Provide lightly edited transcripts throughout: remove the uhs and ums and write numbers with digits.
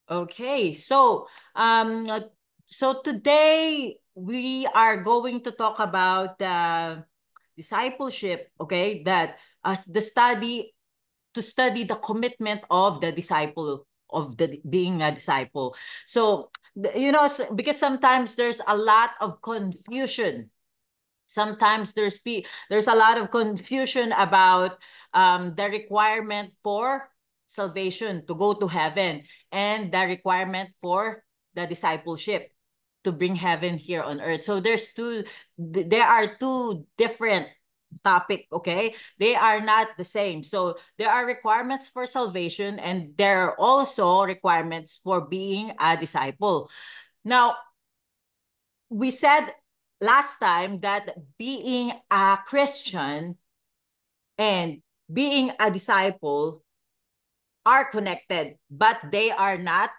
Okay, so today we are going to talk about discipleship, okay? That the study to study the commitment of the disciple of the being a disciple. So because sometimes there's a lot of confusion. Sometimes there's a lot of confusion about the requirement for salvation to go to heaven and the requirement for the discipleship to bring heaven here on earth. So there are two different topic, okay? They are not the same. So there are requirements for salvation and there are also requirements for being a disciple. Now, we said last time that being a Christian and being a disciple are connected, but they are not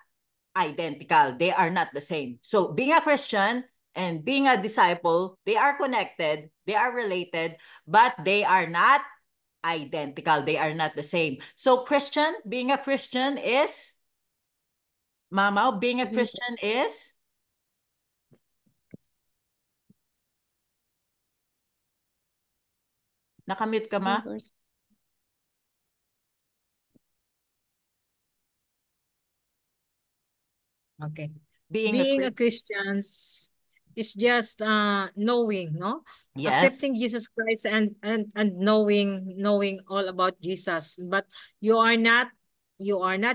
identical. They are not the same. So being a Christian and being a disciple, they are connected, they are related, but they are not identical. They are not the same. So being a Christian is, Mama, being a Christian is? Nakamute ka, Ma? Believers. Okay. Being a Christian is just knowing, no? Yes. Accepting Jesus Christ and knowing all about Jesus. But you are not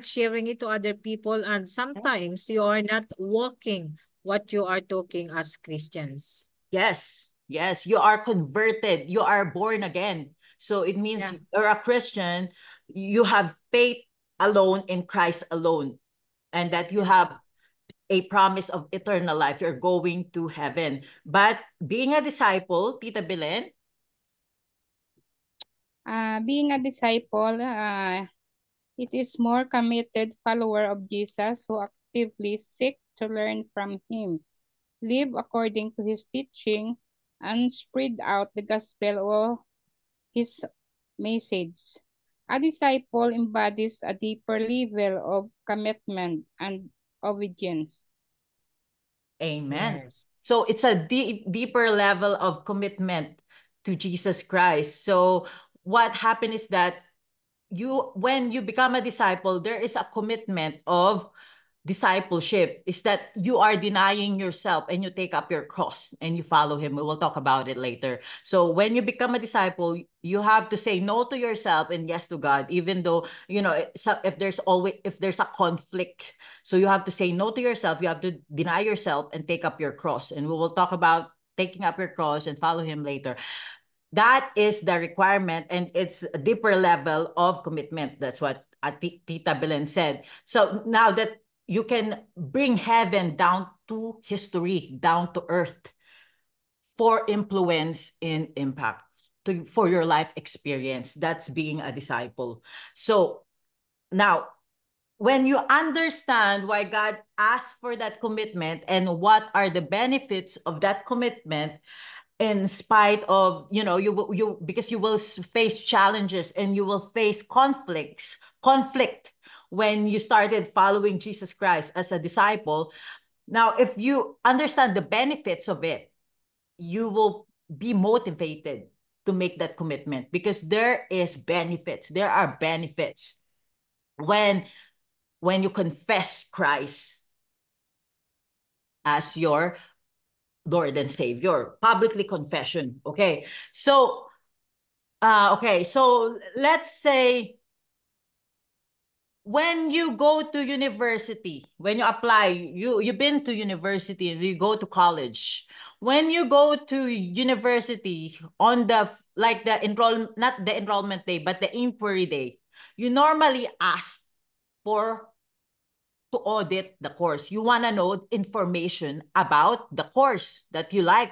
sharing it to other people, and sometimes you are not walking what you are talking as Christians. Yes. Yes. You are converted. You are born again. So it means you're a Christian. You have faith alone in Christ alone. And that you have a promise of eternal life. You're going to heaven. But being a disciple, Tita Belen? Being a disciple, it is more committed follower of Jesus who actively seek to learn from him, live according to his teaching, and spread out the gospel of his message. A disciple embodies a deeper level of commitment and obedience. Amen. Yes. So it's a deeper level of commitment to Jesus Christ. So what happened is that when you become a disciple, there is a commitment of discipleship, is that you are denying yourself and you take up your cross and you follow him. We will talk about it later. So when you become a disciple, you have to say no to yourself and yes to God, even though, if there's a conflict. So you have to say no to yourself, you have to deny yourself and take up your cross. And we will talk about taking up your cross and follow him later. That is the requirement, and it's a deeper level of commitment. That's what Tita Belen said. So now that you can bring heaven down to history, down to earth for influence and impact for your life experience. That's being a disciple. So now, when you understand why God asked for that commitment and what are the benefits of that commitment, in spite of, because you will face challenges and you will face conflict when you started following Jesus Christ as a disciple. Now, if you understand the benefits of it, you will be motivated to make that commitment, because there are benefits when you confess Christ as your Lord and Savior. Publicly confession. Okay. So let's say when you go to university, when you apply, you've been to university and you go to college. When you go to university on the not the enrollment day, but the inquiry day, you normally ask for to audit the course. You want to know information about the course that you like.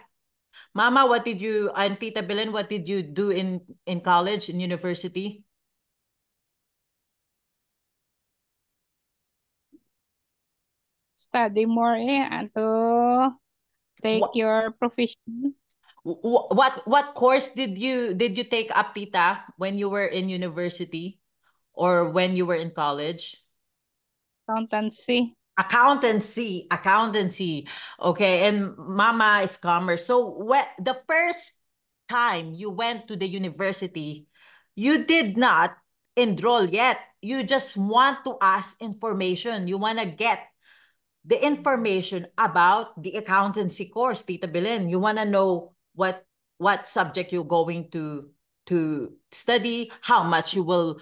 Mama, and Tita Belen, what did you do in college, in university? Study more and to take What your profession. what course did you take up, Tita, when you were in university or when you were in college? Accountancy. Accountancy. Okay, and Mama is commerce. So what the first time you went to the university, you did not enroll yet. You just want to ask information. You want to get the information about the accountancy course, Tita Belen. You want to know what subject you're going to study, how much you will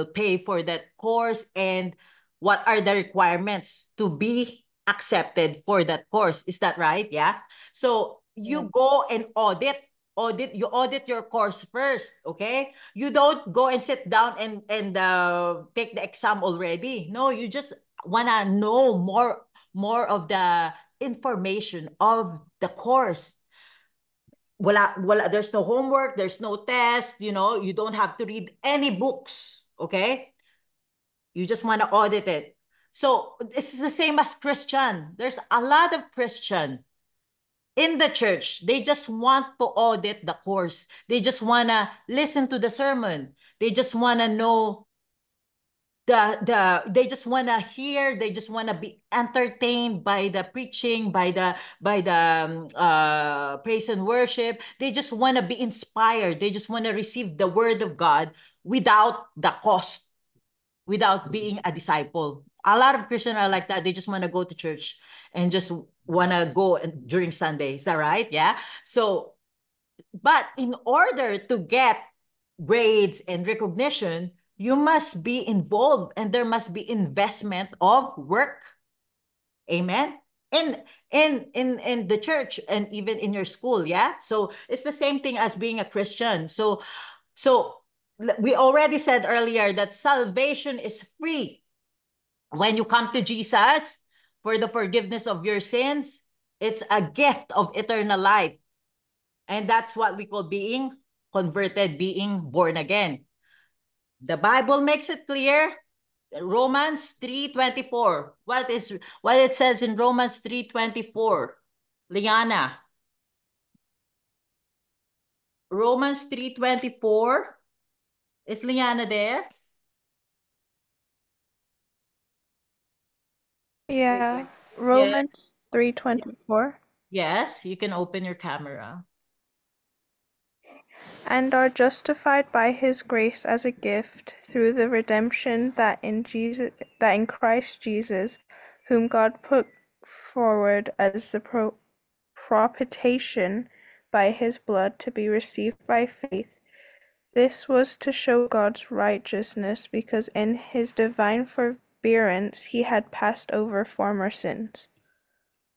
pay for that course, and what are the requirements to be accepted for that course. Is that right? Yeah. So you go and you audit your course first, okay? You don't go and sit down and take the exam already. No, you just wanna know more of the information of the course. Wala, there's no homework, there's no test, you don't have to read any books, okay? You just want to audit it. So this is the same as Christian. There's a lot of Christian in the church. They just want to audit the course. They just want to listen to the sermon. They just want to know they just want to hear, they just want to be entertained by the preaching, by the praise and worship. They just want to be inspired. They just want to receive the word of God without the cost, without being a disciple. A lot of Christians are like that. They just want to go to church and just want to go during Sunday. Is that right? Yeah. So, but in order to get grades and recognition, you must be involved and there must be investment of work. Amen. In the church and even in your school, yeah? So it's the same thing as being a Christian. So we already said earlier that salvation is free. When you come to Jesus for the forgiveness of your sins, it's a gift of eternal life. And that's what we call being converted, being born again. The Bible makes it clear. Romans 3:24. What it says in Romans 3:24? Liana. Romans 3:24. Is Liana there? Yeah, Romans 3:24. Yes, you can open your camera. And are justified by his grace as a gift through the redemption that in Christ Jesus, whom God put forward as the propitiation by his blood to be received by faith. This was to show God's righteousness, because in his divine forbearance he had passed over former sins.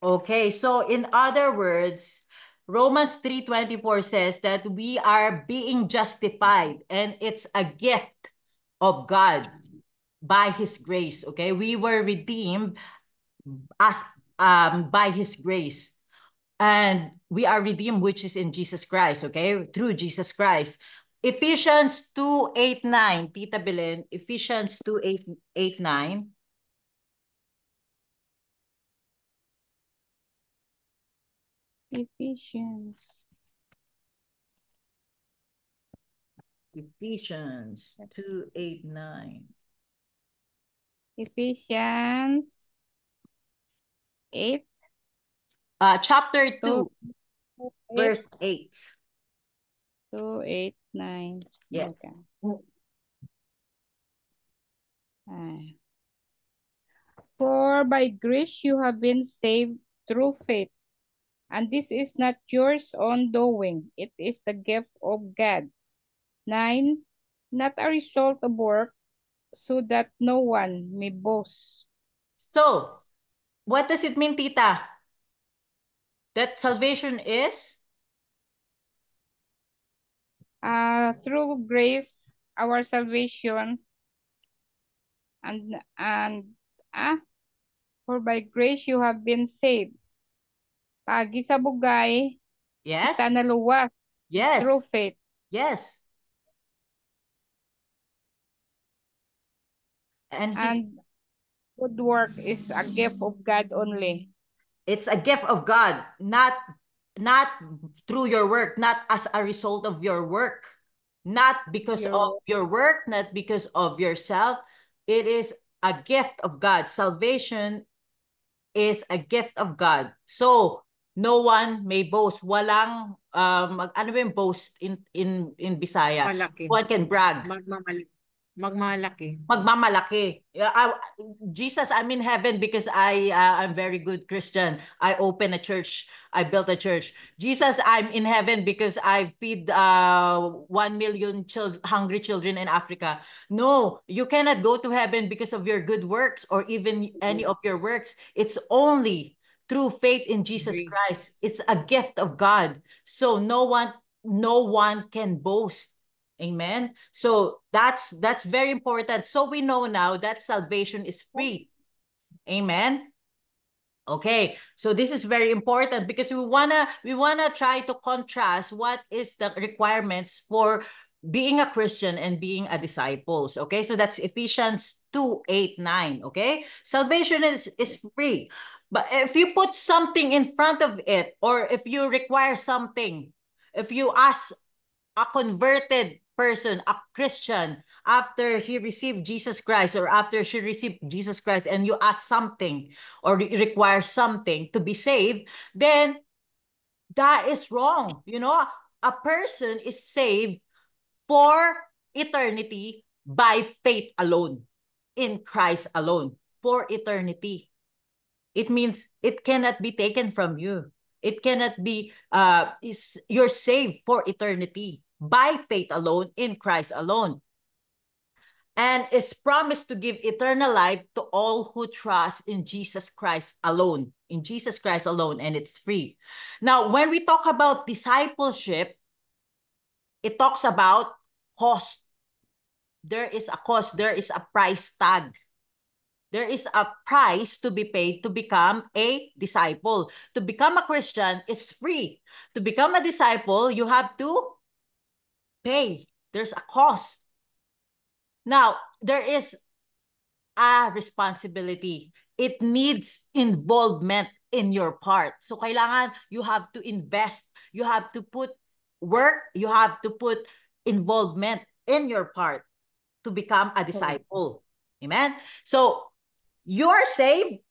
Okay, so in other words, Romans 3:24 says that we are being justified and it's a gift of God by his grace, okay? We were redeemed as by his grace. And we are redeemed, which is in Jesus Christ, okay? Through Jesus Christ. Ephesians 2:8-9, Tita Belen, Ephesians 2:8-9. Ephesians. Ephesians 2:8-9. Ephesians 8. Chapter 2, verse 8. 2, 8, 9. Yeah. Okay. For by grace you have been saved through faith. And this is not yours own doing. It is the gift of God. 9. Not a result of work, so that no one may boast. So, what does it mean, Tita? That salvation is? Through grace, our salvation, for by grace you have been saved. Gisabugay, Yes. kita naluwas. Yes. Through faith. Yes. And good work is a gift of God only. It's a gift of God, not through your work, not as a result of your work, not because of your work, not because of yourself. It is a gift of God. Salvation is a gift of God. So, no one may boast. Walang, ano ba yung boast in Bisaya? Malaki. One can brag. Magmalaki. Magmamalaki. Jesus, I'm in heaven because I'm very good Christian. I open a church. I built a church. Jesus, I'm in heaven because I feed 1 million hungry children in Africa. No, you cannot go to heaven because of your good works or even any of your works. It's only through faith in Jesus Christ. It's a gift of God. So no one can boast. Amen. So that's very important. So we know now that salvation is free. Amen. Okay. So this is very important because we wanna try to contrast what is the requirements for being a Christian and being a disciples. Okay. So that's Ephesians 2:8-9. Okay. Salvation is free. But if you put something in front of it, or if you require something, if you ask a converted person, a Christian, after he received Jesus Christ or after she received Jesus Christ, and you ask something or require something to be saved, then that is wrong. You know, a person is saved for eternity by faith alone, in Christ alone, for eternity. It means it cannot be taken from you. It cannot be, you're saved for eternity by faith alone, in Christ alone, and is promised to give eternal life to all who trust in Jesus Christ alone, and it's free. Now, when we talk about discipleship, it talks about cost. There is a cost, there is a price tag. There is a price to be paid to become a disciple. To become a Christian is free. To become a disciple, you have to pay. There's a cost. Now, there is a responsibility. It needs involvement in your part. So, kailangan you have to invest. You have to put work. You have to put involvement in your part to become a disciple. Amen? So, you're saved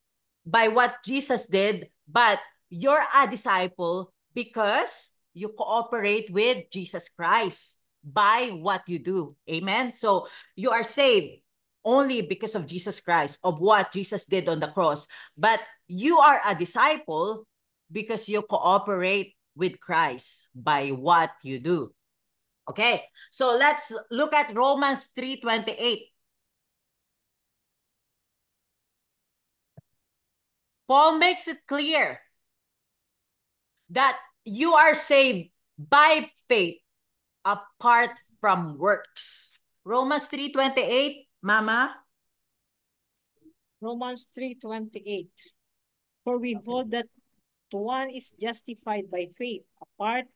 by what Jesus did, but you're a disciple because you cooperate with Jesus Christ by what you do. Amen? So you are saved only because of Jesus Christ, of what Jesus did on the cross. But you are a disciple because you cooperate with Christ by what you do. Okay, so let's look at Romans 3:28. Paul makes it clear that you are saved by faith apart from works. Romans 3:28, Mama. Romans 3:28. For we hold that one is justified by faith apart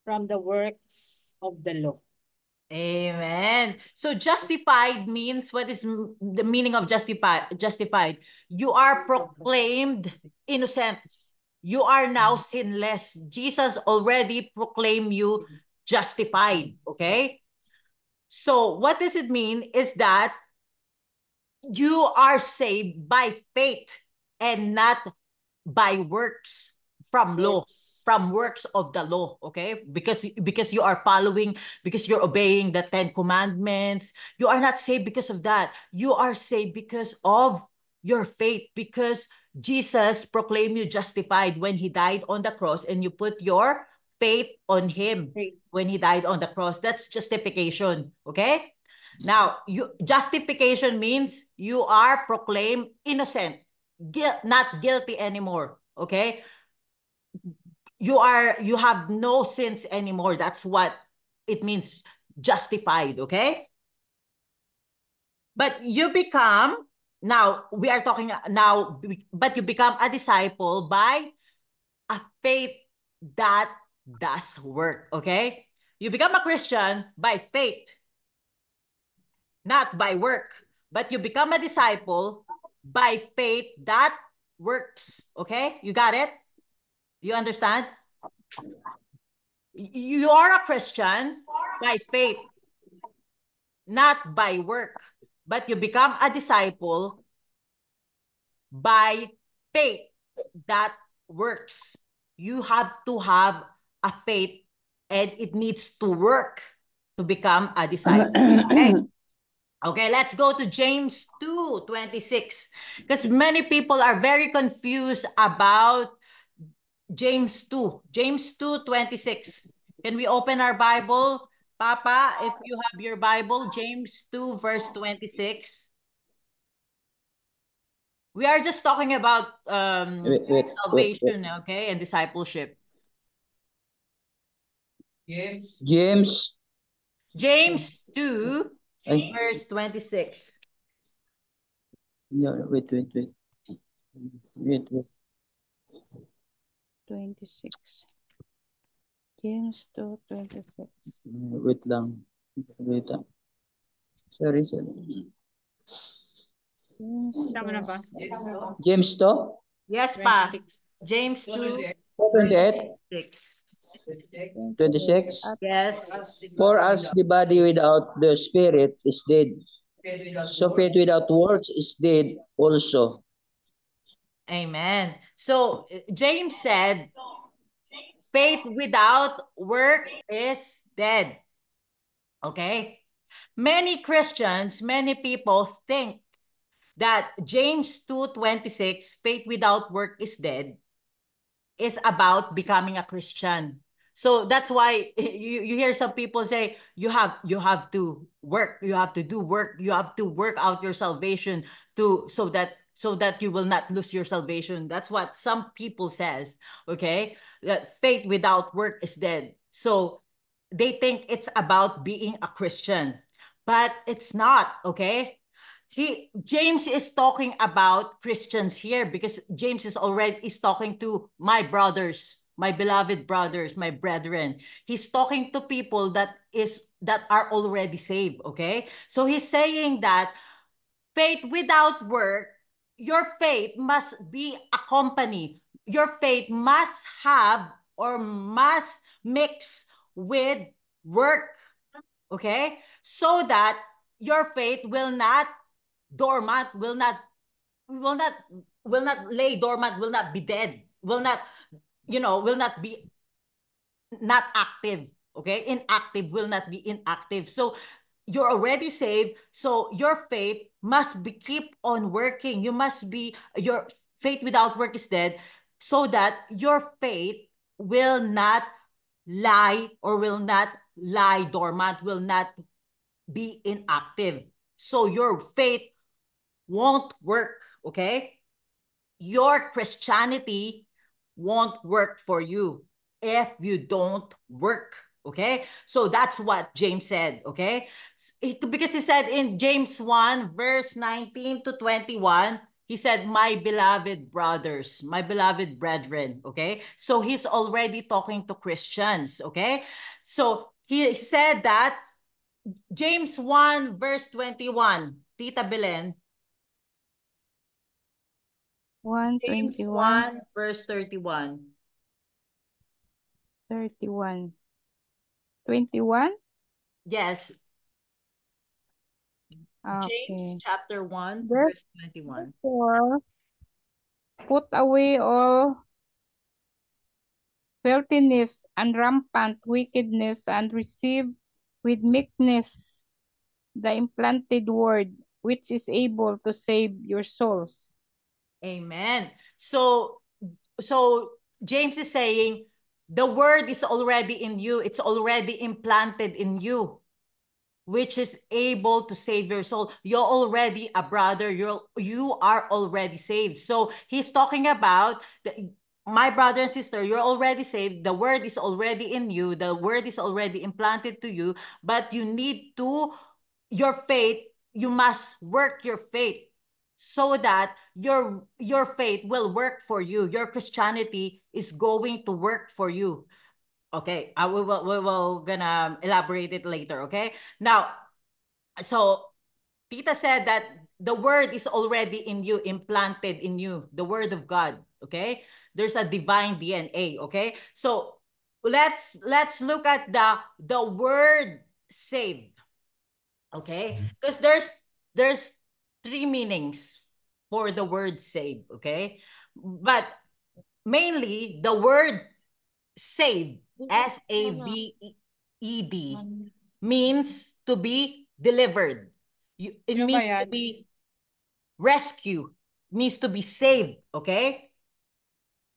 from the works of the law. Amen. So justified means, what is the meaning of justified? You are proclaimed innocent. You are now sinless. Jesus already proclaimed you justified. Okay? So what does it mean is that you are saved by faith and not by works from law, from works of the law. Okay, because you are following, because you're obeying the 10 commandments. You are not saved because of that. You are saved because of your faith, because Jesus proclaimed you justified when he died on the cross, and you put your faith on him when he died on the cross. That's justification. Okay, now justification means you are proclaimed innocent, not guilty anymore. Okay, you have no sins anymore. That's what it means, justified. Okay, but you become, now we are talking now, but you become a disciple by a faith that does work. Okay, you become a Christian by faith, not by work, but you become a disciple by faith that works. Okay, you got it? You understand? You are a Christian by faith, not by work. but you become a disciple by faith that works. You have to have a faith, and it needs to work to become a disciple. Okay. Okay, let's go to James 2:26, because many people are very confused about James 2. James 2:26. Can we open our Bible? Papa, if you have your Bible, James 2 verse 26. We are just talking about Wait. salvation, okay, and discipleship. James. James 2 Ay, verse 26. yeah, wait. 26. James 2:26. Wait lang. Sorry. James Tama na ba? James to? Yes, pa. 26. James 2 28? 26. 26? Yes. For as the body without the spirit is dead, so faith without works is dead also. Amen. So James said, faith without work is dead. Okay? Many Christians, many people think that James 2:26, faith without work is dead, is about becoming a Christian. So that's why you hear some people say you have to work, you have to do work, you have to work out your salvation so that you will not lose your salvation. That's what some people says, okay? That faith without work is dead. So they think it's about being a Christian, but it's not, okay? James is talking about Christians here, because James is talking to my brothers, my beloved brothers, my brethren. He's talking to people that are already saved, okay? So he's saying that faith without work, your faith must be accompanied. Your faith must have or must mix with work, okay? So that your faith will not dormant, will not lay dormant, will not be dead, will not be not active, okay? Inactive, will not be inactive. So you're already saved, so your faith must be keep on working. Your faith without work is dead, so that your faith will not lie dormant, will not be inactive. So your faith won't work, okay? Your Christianity won't work for you if you don't work, okay? So that's what James said, okay? Because he said in James 1, verse 19 to 21, he said, my beloved brothers, my beloved brethren, okay? So he's already talking to Christians, okay? So he said that James 1, verse 21, Tita Belen. James 1:21, 1, verse 31. 31. 21? Yes, James Okay. chapter 1, verse 21. Therefore, put away all filthiness and rampant wickedness, and receive with meekness the implanted word, which is able to save your souls. Amen. So James is saying the word is already in you. It's already implanted in you, which is able to save your soul. You're already a brother. You are already saved. So he's talking about my brother and sister, you're already saved. The word is already in you. The word is already implanted to you, but you need to, your faith, you must work your faith so that your faith will work for you. Your Christianity is going to work for you. Okay, we will gonna elaborate it later, okay? Now, so Tita said that the word is already in you, implanted in you, the word of God, okay? There's a divine DNA, okay? So let's look at the word saved, okay? Because there's three meanings for the word save, okay? But mainly the word save, SAVED, means to be delivered. It means to be rescue, means to be saved, okay?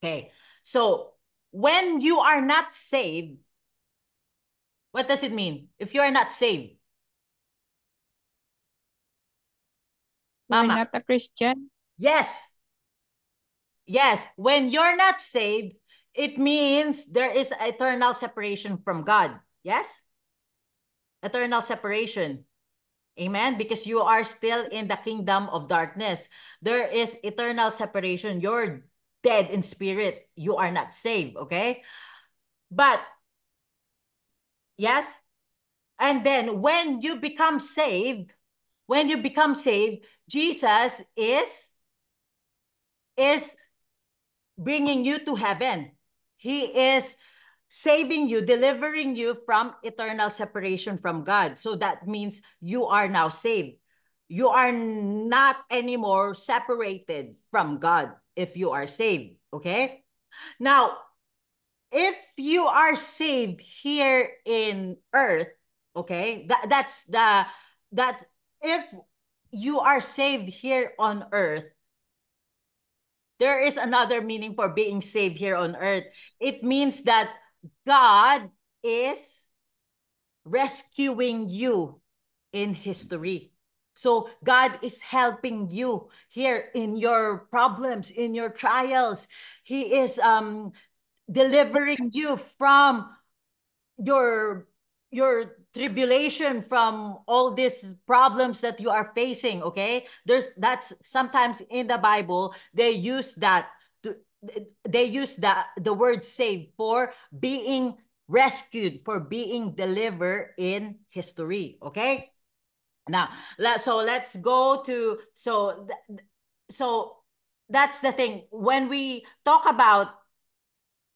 Okay, so when you are not saved, what does it mean? If you are not saved, You're Mama. not a Christian? Yes. Yes, when you're not saved, it means there is eternal separation from God. Yes? Eternal separation. Amen? Because you are still in the kingdom of darkness. There is eternal separation. You're dead in spirit. You are not saved, okay? But, yes? And then when you become saved, Jesus is bringing you to heaven. He is saving you, delivering you from eternal separation from God. So that means you are now saved. You are not anymore separated from God if you are saved, okay? Now, if you are saved here in earth, okay, that if you are saved here on earth, there is another meaning for being saved here on earth. It means that God is rescuing you in history. So God is helping you here in your problems, in your trials. He is delivering you from your tribulation, from all these problems that you are facing, okay? That's sometimes in the Bible they use that to they use the word save for being rescued, for being delivered in history, okay? Now, let's go to so that's the thing when we talk about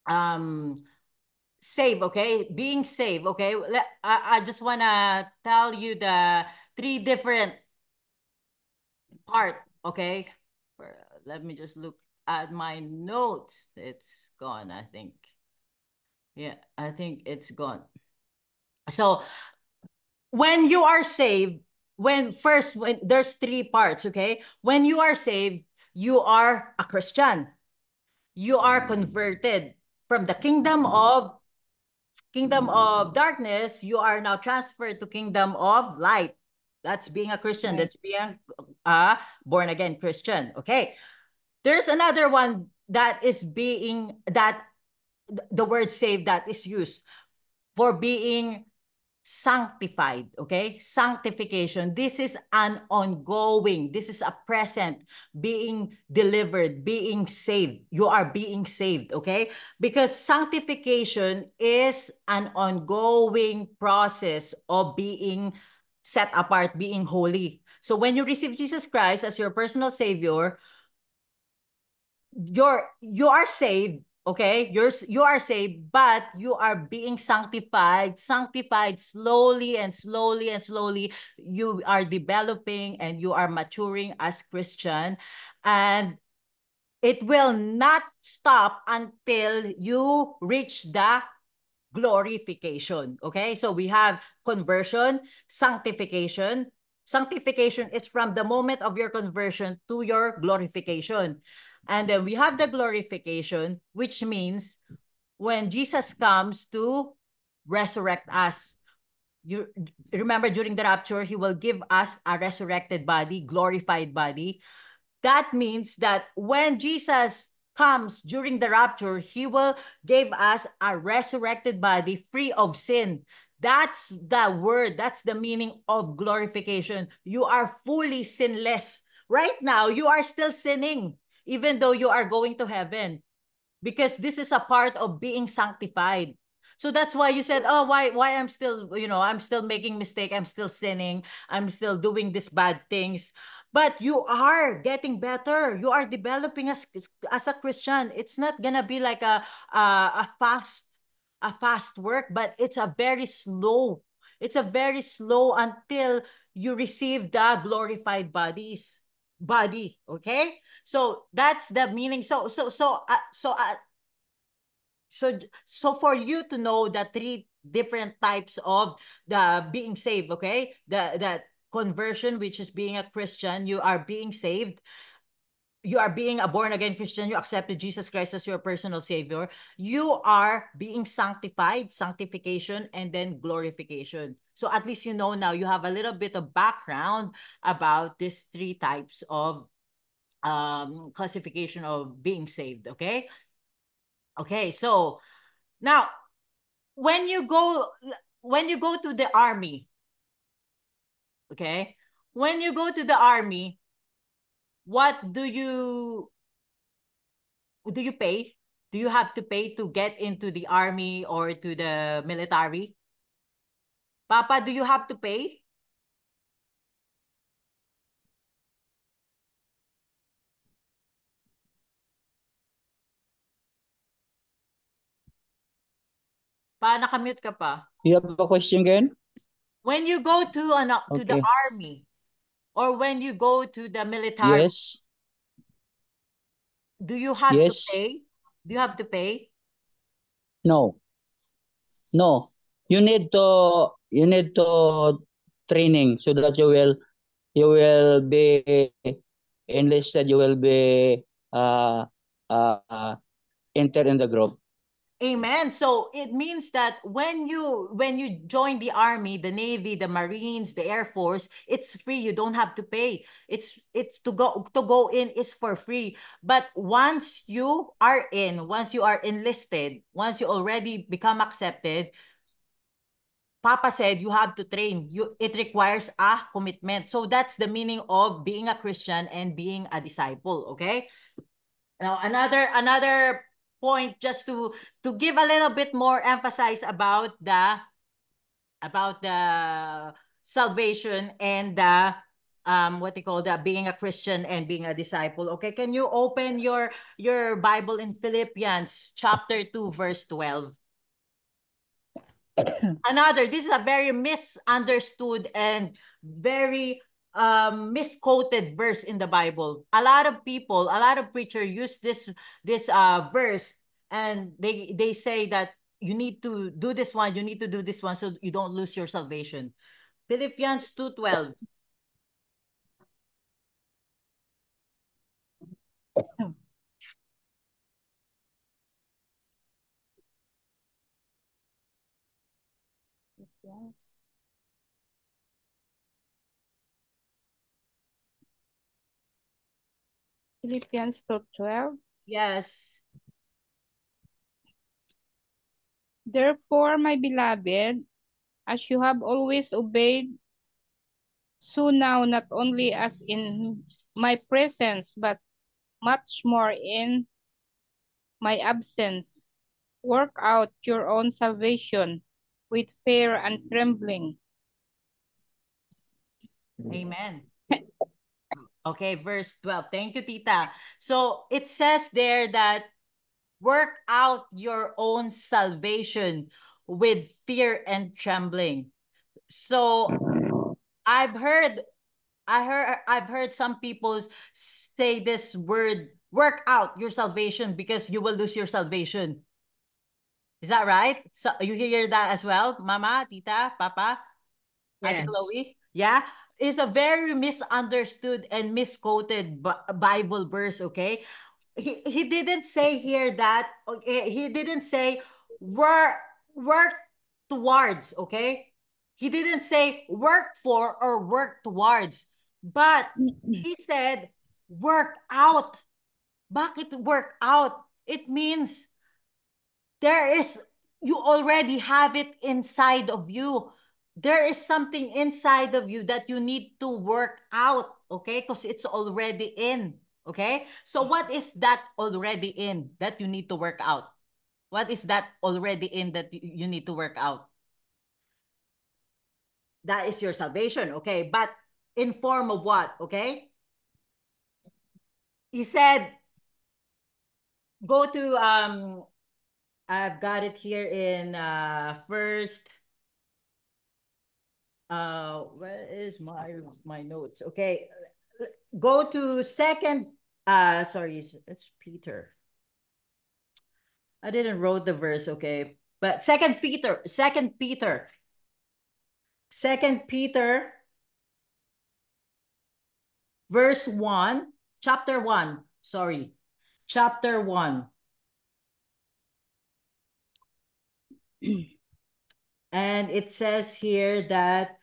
um save, okay? Being saved, okay? I just want to tell you the three different part, okay? Let me just look at my notes. It's gone, I think. Yeah, I think it's gone. So when you are saved, when there's three parts, okay? When you are saved, you are a Christian. You are converted from the kingdom of darkness. You are now transferred to kingdom of light. That's being a Christian. Right. That's being a born again Christian. Okay. There's another one that is being that the word saved that is used for being sanctified, okay? Sanctification. This is an ongoing, this is a present, being delivered, being saved. You are being saved, okay? Because sanctification is an ongoing process of being set apart, being holy. So when you receive Jesus Christ as your personal savior, you are saved, okay? You are saved, but you are being sanctified slowly and slowly and slowly. You are developing and you are maturing as Christian, and it will not stop until you reach the glorification. Okay, so we have conversion, sanctification. Sanctification is from the moment of your conversion to your glorification. And then we have the glorification, which means when Jesus comes to resurrect us. You remember during the rapture, he will give us a resurrected body, glorified body. That means that when Jesus comes during the rapture, he will give us a resurrected body free of sin. That's the word, that's the meaning of glorification. You are fully sinless. Right now, you are still sinning, even though you are going to heaven, because this is a part of being sanctified. So that's why you said, oh, why I'm still, I'm still making mistake, I'm still sinning, I'm still doing these bad things. But you are getting better. You are developing as a Christian. It's not gonna be like a fast work, but it's a very slow. It's a very slow until you receive the glorified body, okay? So that's the meaning. So for you to know the three different types of the being saved, okay? That conversion, which is being a Christian, you are being saved. You are being a born-again Christian, you accepted Jesus Christ as your personal Savior. You are being sanctified, sanctification, and then glorification. So at least you know now, you have a little bit of background about these three types of classification of being saved, okay? Okay, so now, when you go to the army, okay? When you go to the army, what do you pay? Do you have to pay to get into the army or to the military? Papa, do you have to pay? Pa, nakamute ka pa. You have a question again? When you go to the Okay. army or when you go to the military, Yes. do you have to Yes. pay? Do you have to pay? No. No. You need to training so that you will be enlisted. You will be uh uh enter in the group. Amen. So it means that when you join the army, the navy, the marines, the air force, it's free. You don't have to pay. It's to go in is for free. But once you are enlisted, once you already become accepted, Papa said you have to train. It requires a commitment. So that's the meaning of being a Christian and being a disciple, okay? Now, another point, just to give a little bit more emphasis about the salvation and the what they call the being a Christian and being a disciple. Okay, can you open your Bible in Philippians chapter 2 verse 12? This is a very misunderstood and very misquoted verse in the Bible. A lot of people, a lot of preachers use this verse, and they say that you need to do this one, you need to do this one, so you don't lose your salvation. Philippians 2:12. Yes. Philippians 2:12. Yes. Therefore, my beloved, as you have always obeyed, so now not only as in my presence, but much more in my absence, work out your own salvation with fear and trembling. Amen. Okay, verse 12. Thank you, Tita. So it says there that work out your own salvation with fear and trembling. So I've heard some people say this word, work out your salvation, because you will lose your salvation. Is that right? So you hear that as well, Mama, Tita, Papa, Ate Yes. Chloe? Yeah. It's a very misunderstood and misquoted Bible verse, okay? He didn't say here that, okay, he didn't say work towards, okay? He didn't say work for or work towards, but he said work out. Bakit work out? It means you already have it inside of you. There is something inside of you that you need to work out, okay? Because it's already in, okay? So what is that already in that you need to work out? What is that already in that you need to work out? That is your salvation, okay? But in form of what, okay? He said, go to, I've got it here in first Where is my notes? Okay, go to second. Sorry, it's Peter. I didn't wrote the verse. Okay, but Second Peter, verse 1, chapter 1. Sorry, chapter 1. And it says here that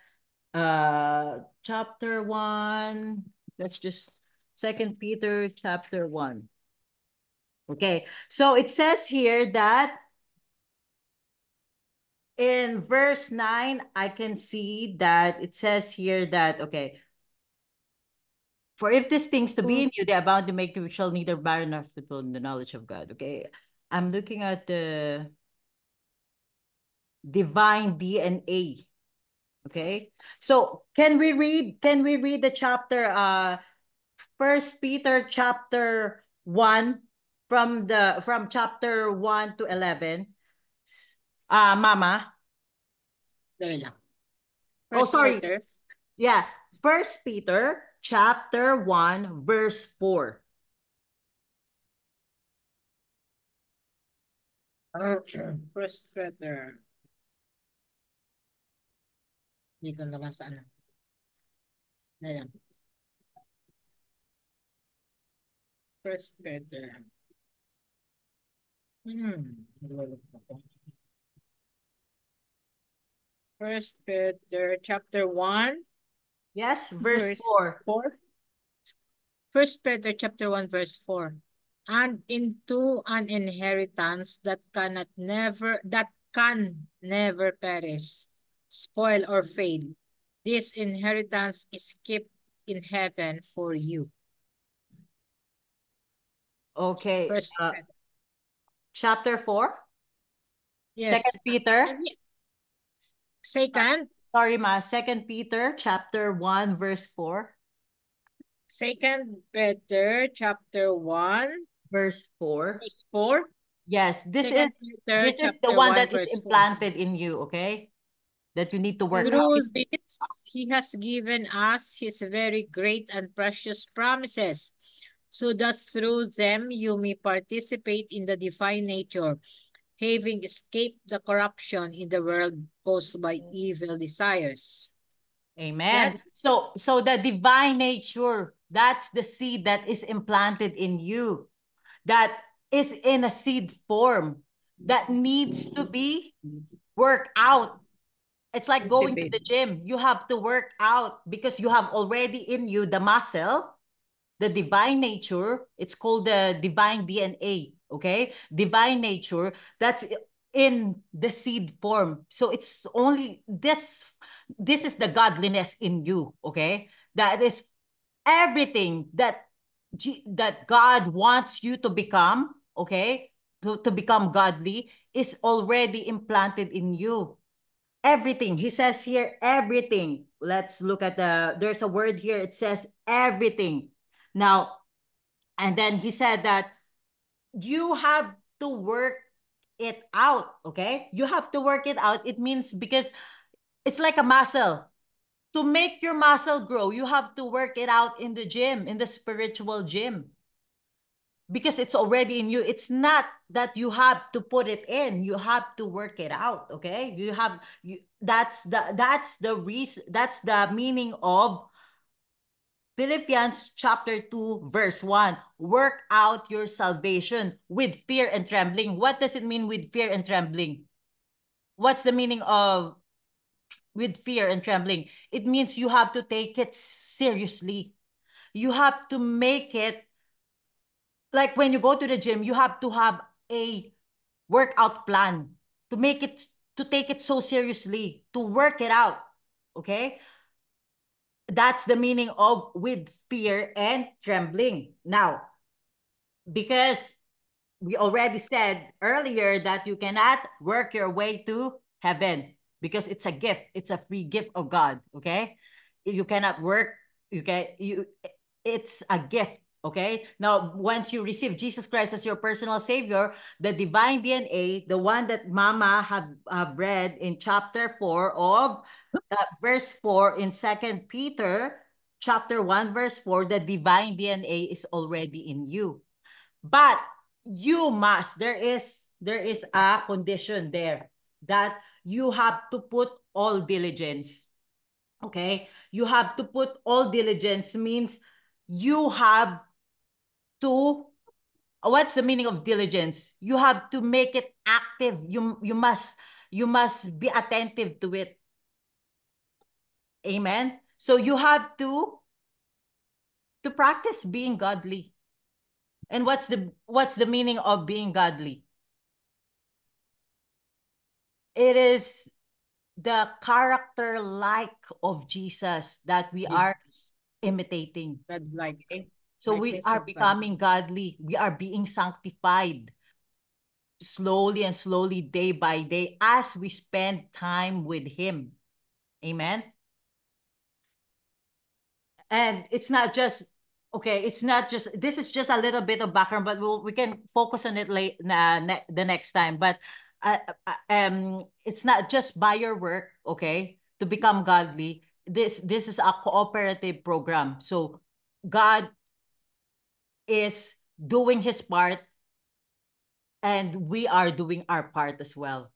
chapter 1, let's just Second Peter chapter 1. Okay, so it says here that in verse 9, I can see that it says here that, okay, for if these things to be in you, they are bound to make you shall neither barren nor fruitful in the knowledge of God. Okay, I'm looking at the divine DNA. Okay, so can we read the chapter First Peter chapter 1 from chapter 1 to 11? Mama. Dali lang. Oh, First sorry. Peter. Yeah, First Peter chapter 1 verse 4. First Peter. Dito naman sa ano. Dali lang. First Peter. First Peter chapter 1. Yes, verse 4. 4. First Peter chapter 1 verse 4. And into an inheritance that can never perish, spoil or fade. This inheritance is kept in heaven for you. Okay. First Peter. Chapter 4? Yes. Second Peter? Second. Sorry, ma. Second Peter chapter 1 verse 4. Second Peter chapter 1 verse 4. verse 4. Yes, this Second is Peter the chapter one 1 that is verse 4. implanted in you, okay? That you need to work out. Through this, he has given us his very great and precious promises, so that through them you may participate in the divine nature, having escaped the corruption in the world caused by evil desires. Amen. So the divine nature, that's the seed that is implanted in you, that is in a seed form, that needs to be worked out. It's like going to the gym. You have to work out because you have already in you the muscle, the divine nature. It's called the divine DNA, okay? Divine nature, that's in the seed form. So it's only this is the godliness in you, okay? That is everything that God wants you to become, okay? To become godly is already implanted in you. Everything. He says here, everything. Let's look at there's a word here. It says everything. Now, and then he said that you have to work it out, okay? You have to work it out. It means because it's like a muscle. To make your muscle grow, you have to work it out in the gym, in the spiritual gym. Because it's already in you. It's not that you have to put it in. You have to work it out, okay? That's the reason, that's the meaning of Philippians chapter 2 verse 1. Work out your salvation with fear and trembling. What does it mean with fear and trembling? What's the meaning of with fear and trembling? It means you have to take it seriously. You have to make it like when you go to the gym, you have to have a workout plan to take it so seriously, to work it out. Okay? That's the meaning of with fear and trembling. Now, because we already said earlier that you cannot work your way to heaven because it's a gift. It's a free gift of God. Okay? You cannot work. It's a gift. Okay, now once you receive Jesus Christ as your personal Savior, the divine DNA, the one that Mama have read in chapter 4 of verse 4 in 2 Peter chapter 1 verse 4, the divine DNA is already in you. But you must, there is a condition there that you have to put all diligence. Okay, you have to put all diligence means you have to, what's the meaning of diligence? You have to make it active. You must be attentive to it. Amen. So you have to practice being godly. And what's the meaning of being godly? It is the character like of Jesus that we are imitating. God-like. Okay? So we Likeness are of God. becoming godly. We are being sanctified slowly and slowly, day by day, as we spend time with Him. Amen. And it's not just, okay, it's not just, this is just a little bit of background, but we can focus on it the next time. But it's not just by your work, okay, to become godly. This is a cooperative program. So God is doing His part, and we are doing our part as well,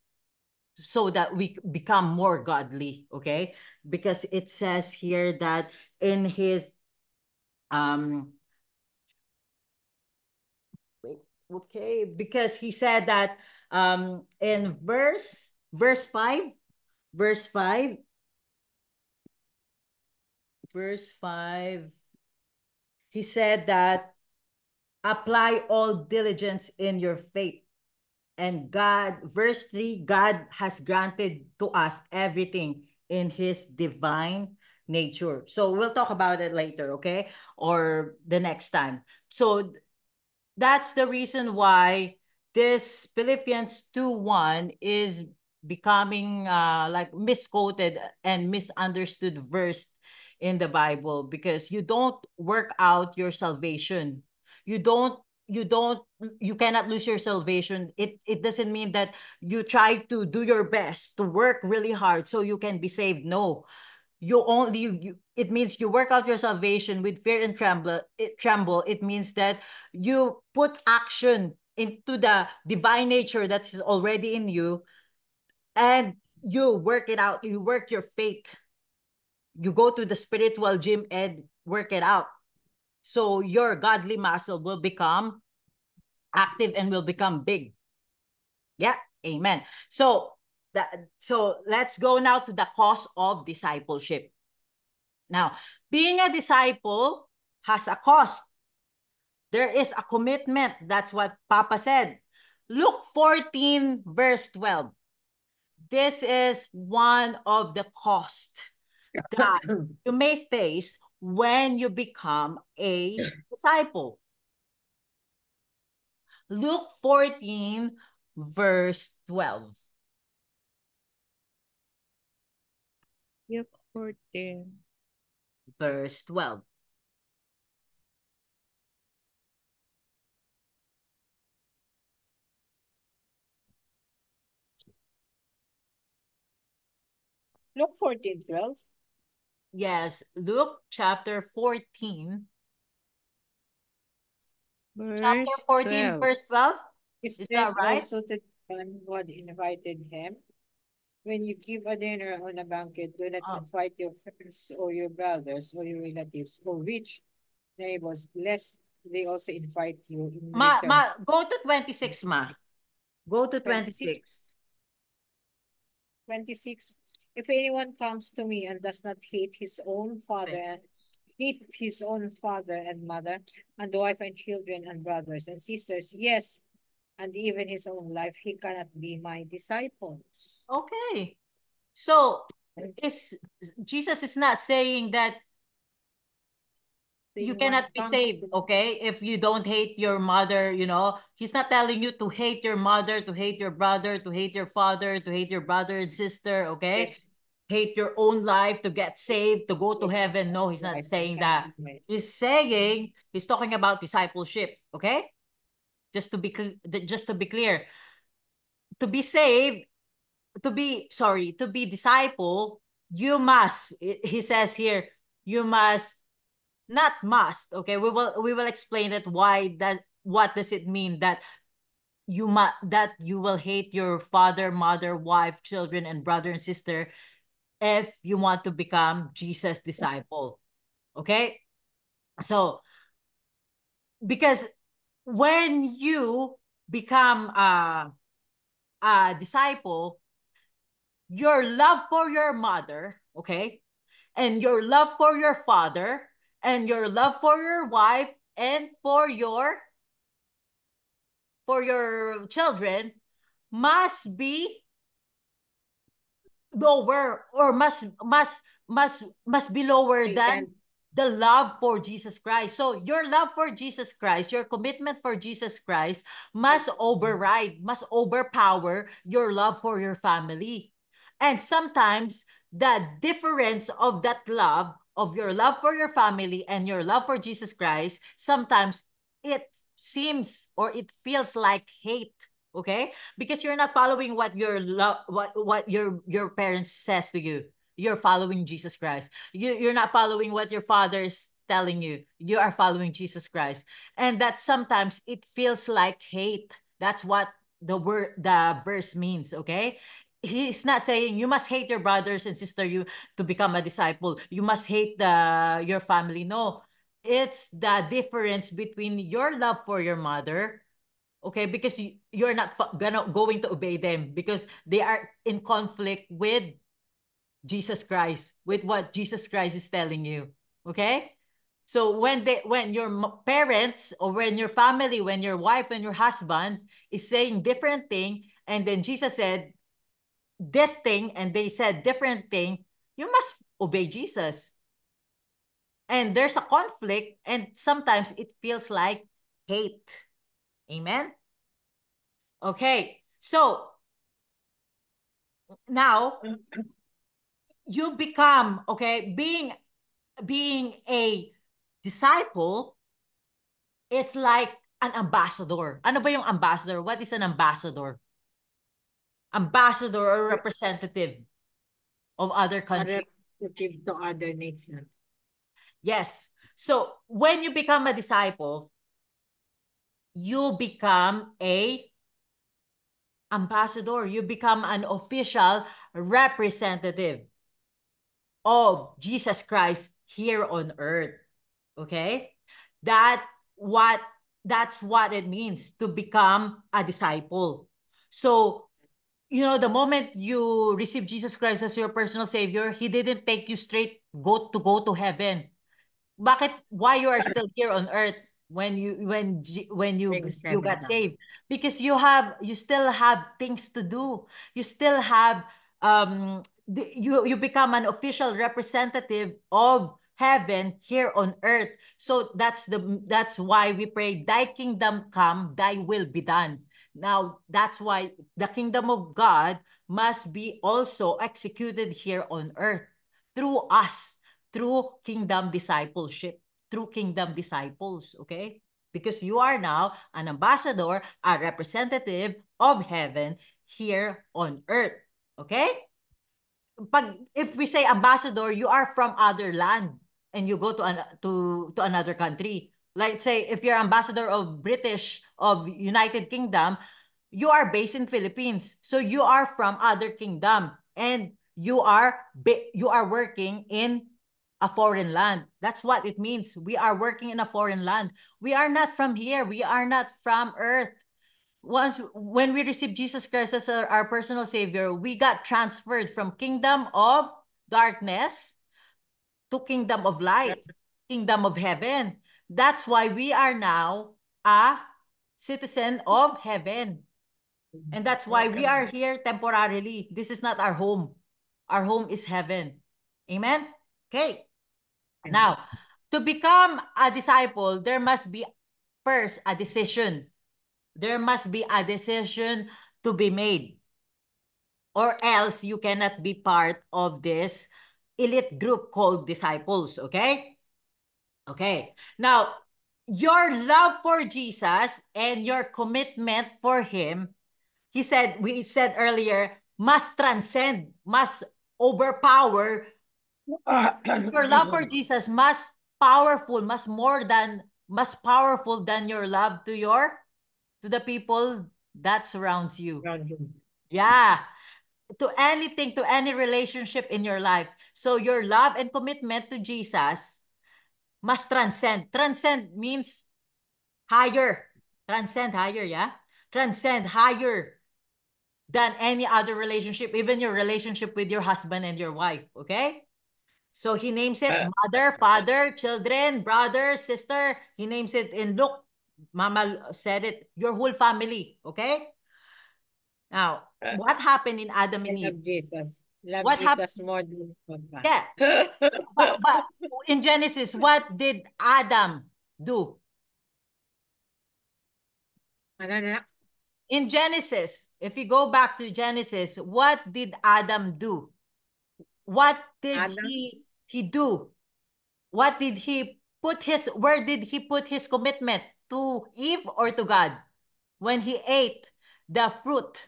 so that we become more godly, okay? Because it says here that in His wait, okay, because He said that in verse 5 He said that apply all diligence in your faith. And God, verse 3, God has granted to us everything in His divine nature. So we'll talk about it later, okay? Or the next time. So that's the reason why this Philippians 2:1 is becoming like misquoted and misunderstood verse in the Bible, because you don't work out your salvation. You don't you cannot lose your salvation. It doesn't mean that you try to do your best to work really hard so you can be saved. No, it means you work out your salvation with fear and tremble. It means that you put action into the divine nature that is already in you, and you work it out. You work your faith. You go to the spiritual gym and work it out. So your godly muscle will become active and will become big. Yeah, amen. So let's go now to the cost of discipleship. Now, being a disciple has a cost. There is a commitment. That's what Papa said. Luke 14, verse 12. This is one of the costs that you may face when you become a disciple. Luke 14, verse 12. Luke 14. Verse 12. Luke 14:12. Yes, Luke chapter 14. Chapter 14, 12. verse 12. He Is said that right? also to them who had invited him, when you give a dinner or a banquet, do not invite your friends or your brothers or your relatives or rich neighbors, lest they also invite you in return. Go to 26, ma. Go to 26. 26. 26. If anyone comes to me and does not hate his own father and mother, and wife and children and brothers and sisters, yes, and even his own life, he cannot be my disciples. Okay. So Jesus is not saying that you cannot be saved, okay, if you don't hate your mother. He's not telling you to hate your mother, to hate your brother, to hate your father, to hate your brother and sister, okay? Yes. hate your own life to get saved, to go to heaven. No, he's not saying that. He's saying, he's talking about discipleship, okay? Just to be clear, to be saved, to be disciple, you must, he says here, you must, not must, okay? We will explain it. What does it mean that you will hate your father, mother, wife, children, and brother and sister if you want to become Jesus' disciple. Okay? So, because when you become a disciple, your love for your mother, okay, and your love for your father, and your love for your wife, and for your children must be lower, or must be lower than the love for Jesus Christ. So your love for Jesus Christ, your commitment for Jesus Christ must overpower your love for your family. And sometimes the difference of that love, of your love for your family and your love for Jesus Christ, sometimes it seems or it feels like hate. Okay, because you're not following what your parents says to you. You're following Jesus Christ. You're not following what your father is telling you. You are following Jesus Christ, and that sometimes it feels like hate. That's what the verse means. Okay, he's not saying you must hate your brothers and sister you to become a disciple. You must hate your family. No, it's the difference between your love for your mother, okay, because you're not going to obey them because they are in conflict with Jesus Christ, with what Jesus Christ is telling you. Okay, so when your parents, or when your family, when your wife and your husband is saying different thing, and then Jesus said this thing and they said different thing, you must obey Jesus. And there's a conflict, and sometimes it feels like hate. Amen. Okay, so now you become, okay, being a disciple is like an ambassador. Ano ba yung ambassador? What is an ambassador? Ambassador or representative of other countries. Representative to other nations. Yes. So when you become a disciple, you become a ambassador. You become an official representative of Jesus Christ here on earth. Okay? That's what it means to become a disciple. So, the moment you receive Jesus Christ as your personal savior, he didn't take you straight go to heaven. Why you are still here on earth when you got saved? Because you still have things to do. You still have you become an official representative of heaven here on earth. So that's why we pray, thy kingdom come, thy will be done. Now that's why the kingdom of God must be also executed here on earth through us, through kingdom discipleship, through kingdom disciples, okay? Because you are now an ambassador, a representative of heaven here on earth, okay? If we say ambassador, you are from other land and you go to another country. Like say if you're ambassador of United Kingdom, you are based in Philippines. So you are from other kingdom and you are working in a foreign land. That's what it means. We are working in a foreign land. We are not from here. We are not from earth. When we received Jesus Christ as our personal savior, we got transferred from kingdom of darkness to kingdom of light, kingdom of heaven. That's why we are now a citizen of heaven. And that's why we are here temporarily. This is not our home. Our home is heaven. Amen? Okay. Now, to become a disciple, there must be first a decision. There must be a decision to be made. or else you cannot be part of this elite group called disciples, okay? Okay. Now, your love for Jesus and your commitment for him, we said earlier, must transcend, must overpower. Your love for Jesus must powerful than your love to the people that surrounds you. Yeah. To anything, to any relationship in your life. So your love and commitment to Jesus must transcend. Transcend means higher. Transcend higher, yeah? Transcend higher than any other relationship, even your relationship with your husband and your wife, okay? So he names it mother, father, children, brother, sister. He names it in Luke. Mama said it, your whole family, okay? Now, what happened in Adam and Eve? Love Jesus. Love What Jesus more than Papa. Yeah. But in Genesis, what did Adam do? Ano na? In Genesis, if you go back to Genesis, what did Adam do? What did Adam? he do? What did he where did he put his commitment? To Eve or to God? When he ate the fruit?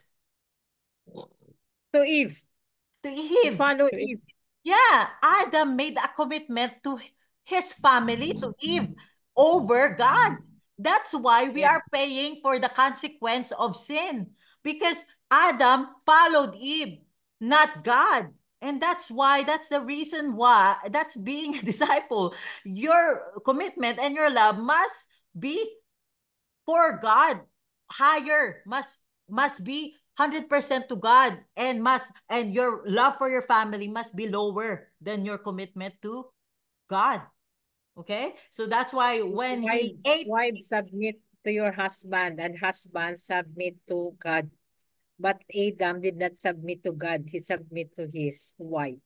To Eve. To To Eve. follow Eve. Yeah, Adam made a commitment to his family, to Eve, over God. That's why we are paying for the consequence of sin. Because Adam followed Eve, not God. And that's the reason why, that's being a disciple. Your commitment and your love must be for God, higher, must be 100% to God, and your love for your family must be lower than your commitment to God. Okay? So that's why when he ate, Wives submit to your husband and husband submit to God. But Adam did not submit to God. He submit to his wife.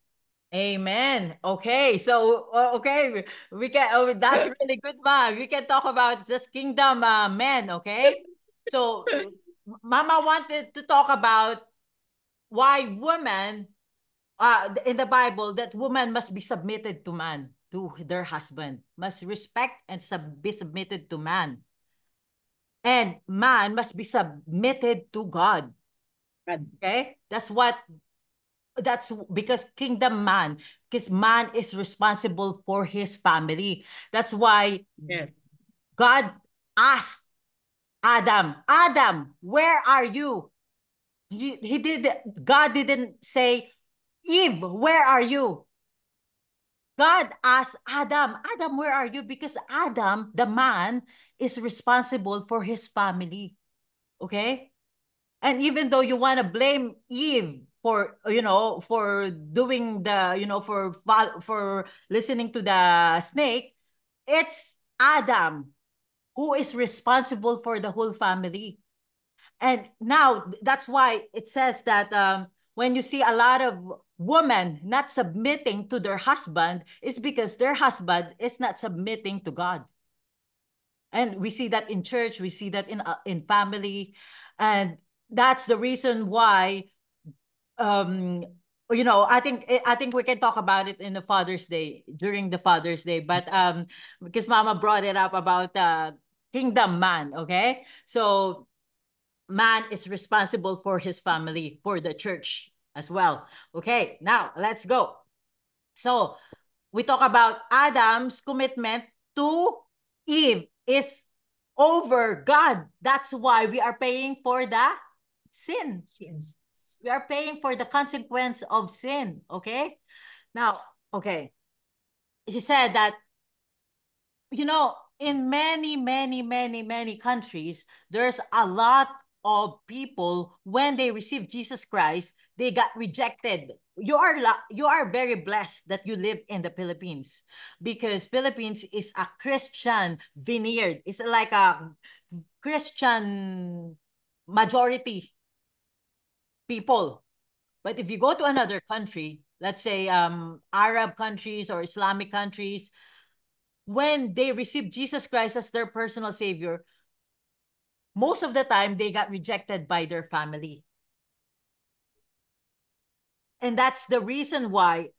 Amen. Okay, so okay, we can. Oh, that's really good, ma. We can talk about this kingdom, men. Okay, so Mama wanted to talk about why women, in the Bible, that woman must be submitted to man, to their husband, must respect and be submitted to man, and man must be submitted to God. Okay, that's because kingdom man, because man is responsible for his family. That's why God asked Adam, where are you? God didn't say, Eve, where are you? God asked Adam, where are you? Because Adam, the man, is responsible for his family. Okay? And even though you want to blame Eve for, for doing for listening to the snake, it's Adam who is responsible for the whole family. And now that's why it says that when you see a lot of women not submitting to their husband, is because their husband is not submitting to God. And we see that in church, we see that in family, and that's the reason why I think we can talk about it in the Father's Day, during the Father's Day, but because Mama brought it up about kingdom man, okay? So man is responsible for his family, for the church as well. Okay, now let's go. So we talk about Adam's commitment to Eve is over God. That's why we are paying for the sin. We are paying for the consequence of sin. Okay? Now, okay. He said that, in many, many, many, many countries, there's a lot of people, when they receive Jesus Christ, they got rejected. You are very blessed that you live in the Philippines, because Philippines is a Christian vineyard. It's like a Christian majority people. But if you go to another country, let's say Arab countries or Islamic countries, when they receive Jesus Christ as their personal savior, most of the time they got rejected by their family. And that's the reason why,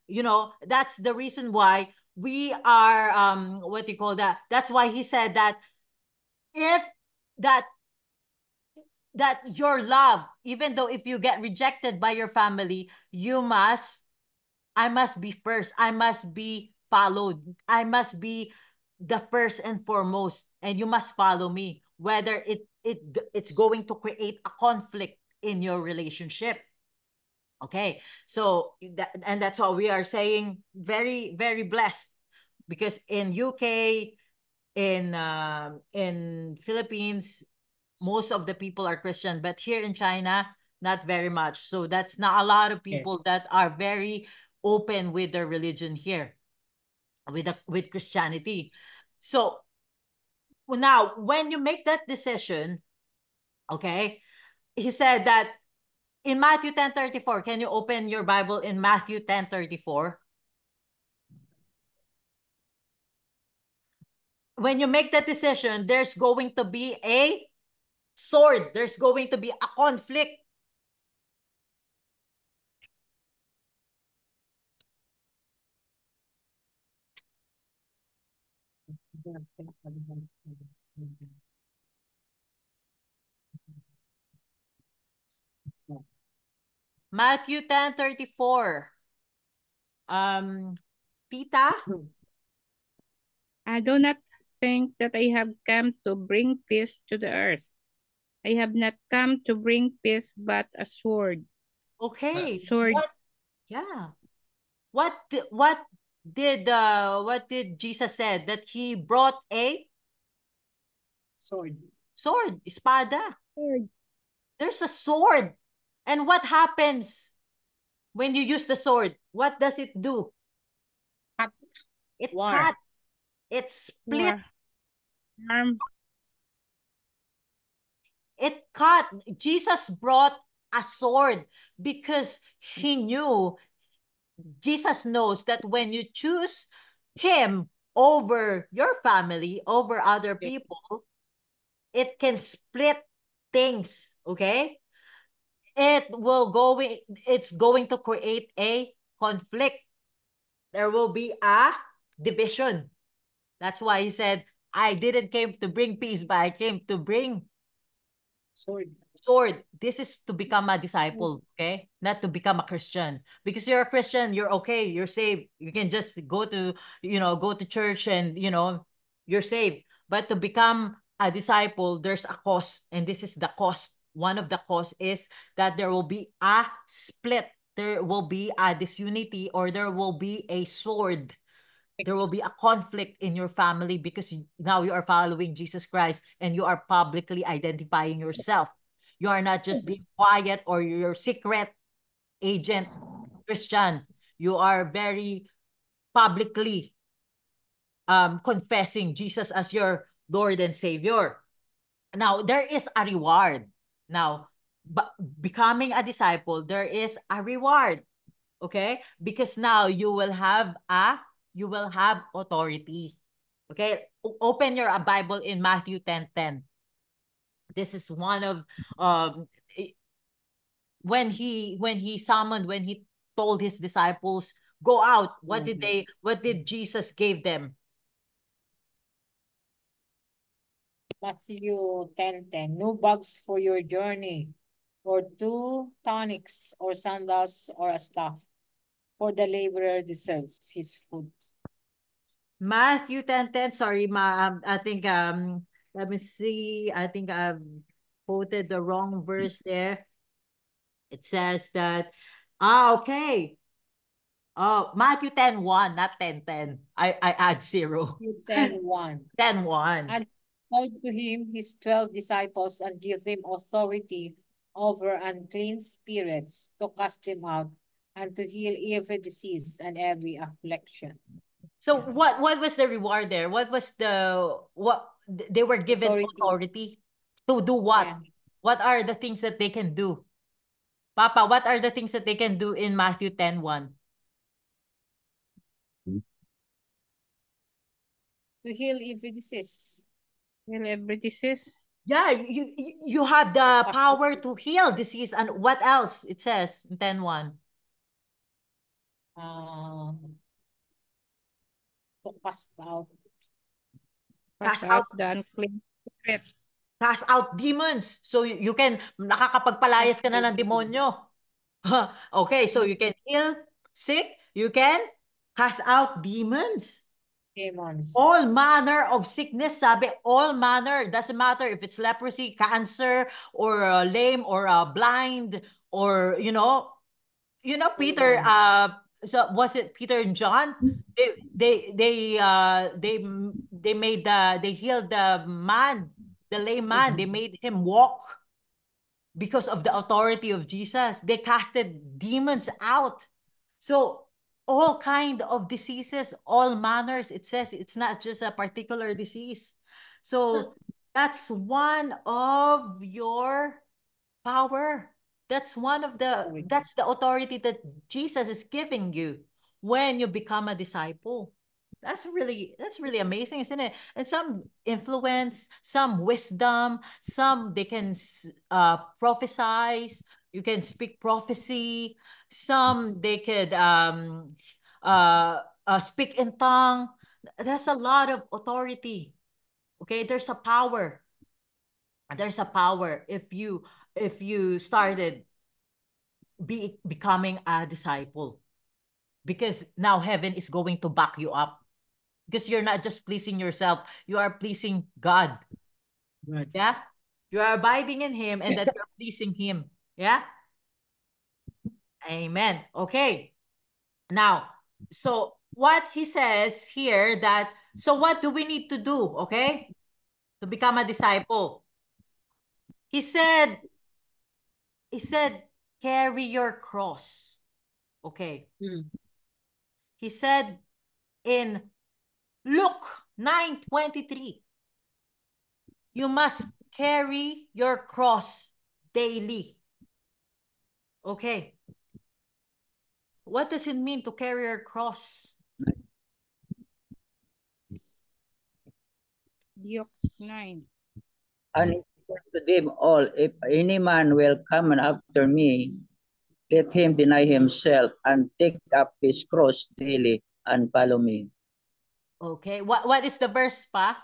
that's the reason why we are, what do you call that? That's why he said that if that your love, even though if you get rejected by your family, I must be first. I must be followed. I must be the first and foremost, and you must follow me, whether it's going to create a conflict in your relationship. Okay, so and that's why we are saying very, very blessed, because in UK, in Philippines, most of the people are Christian, but here in China, not very much. So that's not a lot of people that are very open with their religion here, with Christianity. So now, when you make that decision, okay, he said that in Matthew 10:34, can you open your Bible in Matthew 10:34? When you make that decision, there's going to be a sword. There's going to be a conflict. Matthew 10:34. Tita? I do not think that I have come to bring peace to the earth. I have not come to bring peace, but a sword. Okay. Sword. What did Jesus said? That he brought a Sword. Espada. Sword. There's a sword. And what happens when you use the sword? What does it do? Cut. It War. cut. It split. Arm. It cut. Jesus brought a sword because he knew, Jesus knows that when you choose him over your family, over other people, it can split things, okay? It's going to create a conflict. There will be a division. That's why he said, I didn't came to bring peace, but I came to bring sword. This is to become a disciple, okay? Not to become a Christian. Because you're a Christian, you're okay, you're saved. You can just go to church and, you're saved. But to become a disciple, there's a cost, and this is the cost. One of the costs is that there will be a split. There will be a disunity, or there will be a sword. There will be a conflict in your family because now you are following Jesus Christ and you are publicly identifying yourself. You are not just being quiet or your secret agent Christian. You are very publicly confessing Jesus as your Lord and Savior. Now, there is a reward. Now, becoming a disciple, there is a reward. Okay? Because now you will have authority. Okay? Open your Bible in Matthew 10:10. This is one of when he told his disciples, go out, what did Jesus give them? Matthew 10:10. No bags for your journey, or 2 tunics, or sandals, or a staff, for the laborer deserves his food. Matthew 10:10. Sorry, I think let me see. I think I've quoted the wrong verse there. It says that okay. Oh, Matthew 10:1, not 10:10. I add 0. 10:1. 10:1. And called to him his 12 disciples and give them authority over unclean spirits to cast them out and to heal every disease and every affliction. So what was the reward there? What was they were given authority to do what? Yeah. What are the things that they can do? Papa, what are the things that they can do in Matthew 10:1? To heal every disease. Heal every disease. Yeah, you have the power to heal disease. And what else it says in 10:1? To cast out. Cast Cast out out. the unclean spirit. Cast out demons. So you can, nakakapagpalayas ka na ng demonyo. Okay, so you can heal sick, you can cast out demons. Demons. All manner of sickness, sabi, all manner. Doesn't matter if it's leprosy, cancer, or lame, or blind, or, Peter, so was it Peter and John? They healed the man, the lame man. They made him walk because of the authority of Jesus. They casted demons out. So all kind of diseases, all manners, it says it's not just a particular disease. So that's one of your power. That's the authority that Jesus is giving you when you become a disciple. That's really amazing, isn't it? And some influence, some wisdom, some they can prophesize. You can speak prophecy. Some they could speak in tongue. There's a lot of authority. Okay, there's a power. There's a power if you started becoming a disciple, because now heaven is going to back you up, because you're not just pleasing yourself, you are pleasing God. Right. Yeah, you are abiding in him, and that you're pleasing him. Yeah, amen. Okay, now, so what he says here, that so what do we need to do, okay, to become a disciple? He said carry your cross. Okay. He said in Luke 9:23, you must carry your cross daily. Okay. What does it mean to carry your cross? Luke 9. And he said to them all, if any man will come after me, let him deny himself and take up his cross daily and follow me. Okay. What is the verse pa?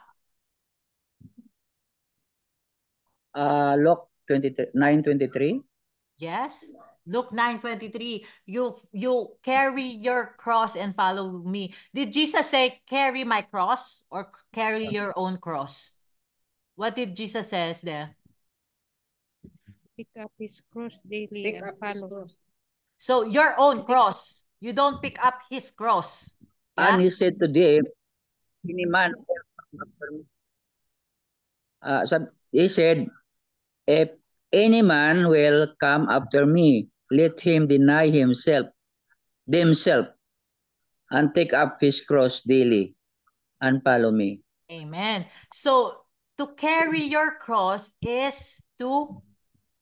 Luke 9:23. Yes. Luke 9:23. You carry your cross and follow me. Did Jesus say carry my cross or carry your own cross? What did Jesus says there? Pick up his cross daily Pick and up his follow. cross. So your own cross. You don't pick up his cross. Yeah? And he said to them, any man will come after me. He said, if any man will come after me, let him deny himself and take up his cross daily and follow me. Amen. So to carry your cross is to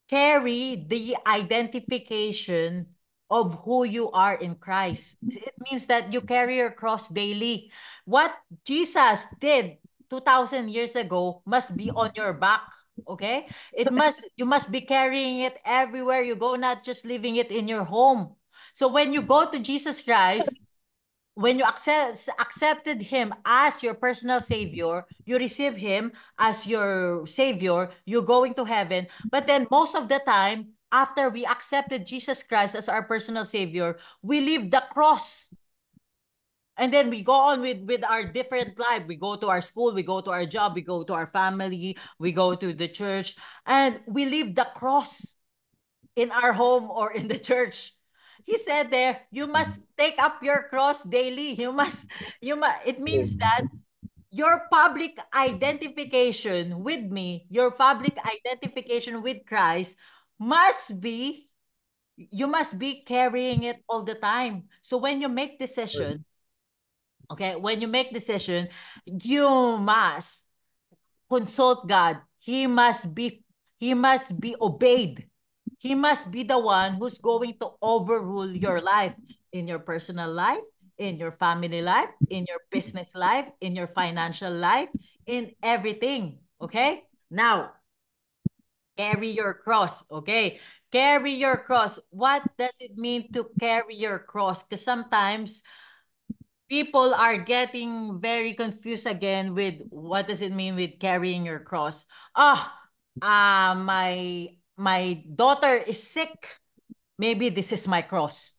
carry the identification of who you are in Christ. It means that you carry your cross daily. What Jesus did 2,000 years ago must be on your back. Okay? You must be carrying it everywhere you go, not just leaving it in your home. So when you go to Jesus Christ, when you accepted him as your personal savior, you receive him as your savior, you're going to heaven. But then most of the time, after we accepted Jesus Christ as our personal savior, we leave the cross. And then we go on with our different life. We go to our school, we go to our job, we go to our family, we go to the church, and we leave the cross in our home or in the church. He said there, you must take up your cross daily. It means that your public identification with me, your public identification with Christ you must be carrying it all the time. So when you make decision, okay, when you make decision, you must consult God. He must be obeyed. He must be the one who's going to overrule your life, in your personal life, in your family life, in your business life, in your financial life, in everything. Okay? Now, carry your cross. Okay? Carry your cross. What does it mean to carry your cross? Because sometimes people are getting very confused again with what does it mean with carrying your cross. My daughter is sick. Maybe this is my cross.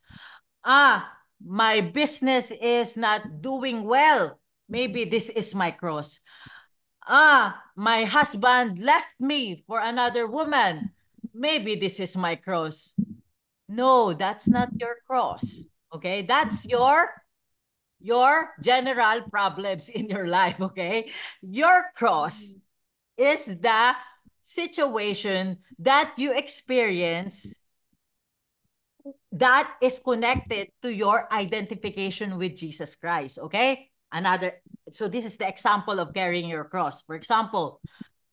My business is not doing well. Maybe this is my cross. My husband left me for another woman. Maybe this is my cross. No, that's not your cross. Okay? That's your general problems in your life, okay? Your cross is the situation that you experience that is connected to your identification with Jesus Christ, okay? So this is the example of carrying your cross. For example,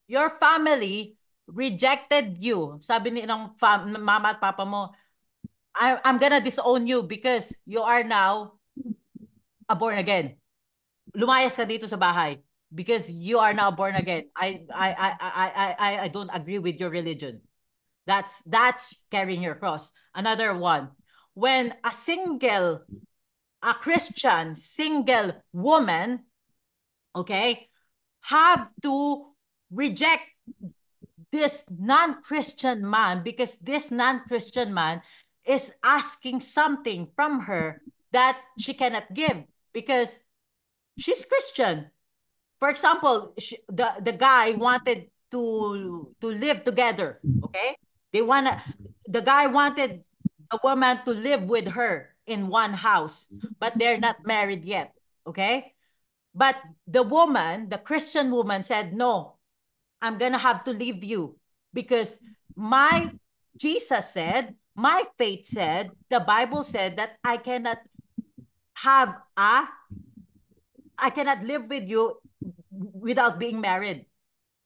your family rejected you. Sabi ni ng mama at papa mo, I'm gonna disown you because you are now a born again. Lumayas ka dito sa bahay because you are now born again. I don't agree with your religion. That's carrying your cross. Another one, when a Christian single woman, okay, have to reject this non-Christian man because this non-Christian man is asking something from her that she cannot give because she's Christian. For example, the guy wanted to live together, okay? The guy wanted the woman to live with her in one house, but they're not married yet, okay? But the Christian woman said, no, I'm gonna have to leave you because Jesus said, my faith said, the Bible said that I cannot live with you without being married.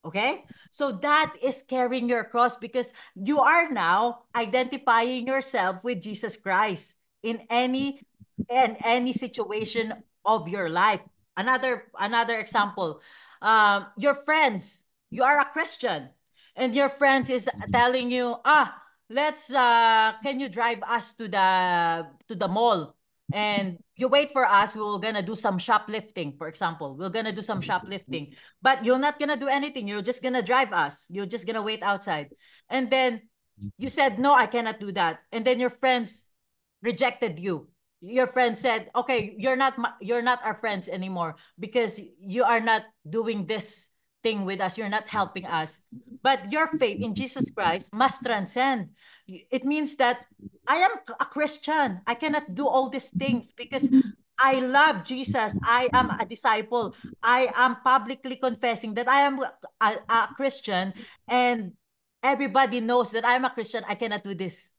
Okay? So that is carrying your cross because you are now identifying yourself with Jesus Christ in any situation of your life. Another example, your friends, you are a Christian, and your friends is telling you, can you drive us to the mall? And you wait for us, we're gonna do some shoplifting, for example. We're gonna do some shoplifting, but you're not gonna do anything. You're just gonna drive us. You're just gonna wait outside. And then you said, no, I cannot do that. And then your friends rejected you. Your friend said, okay, you're not our friends anymore because you are not doing this thing with us. You're not helping us. But your faith in Jesus Christ must transcend. It means that I am a Christian. I cannot do all these things because I love Jesus. I am a disciple. I am publicly confessing that I am a Christian, and everybody knows that I'm a Christian. I cannot do this.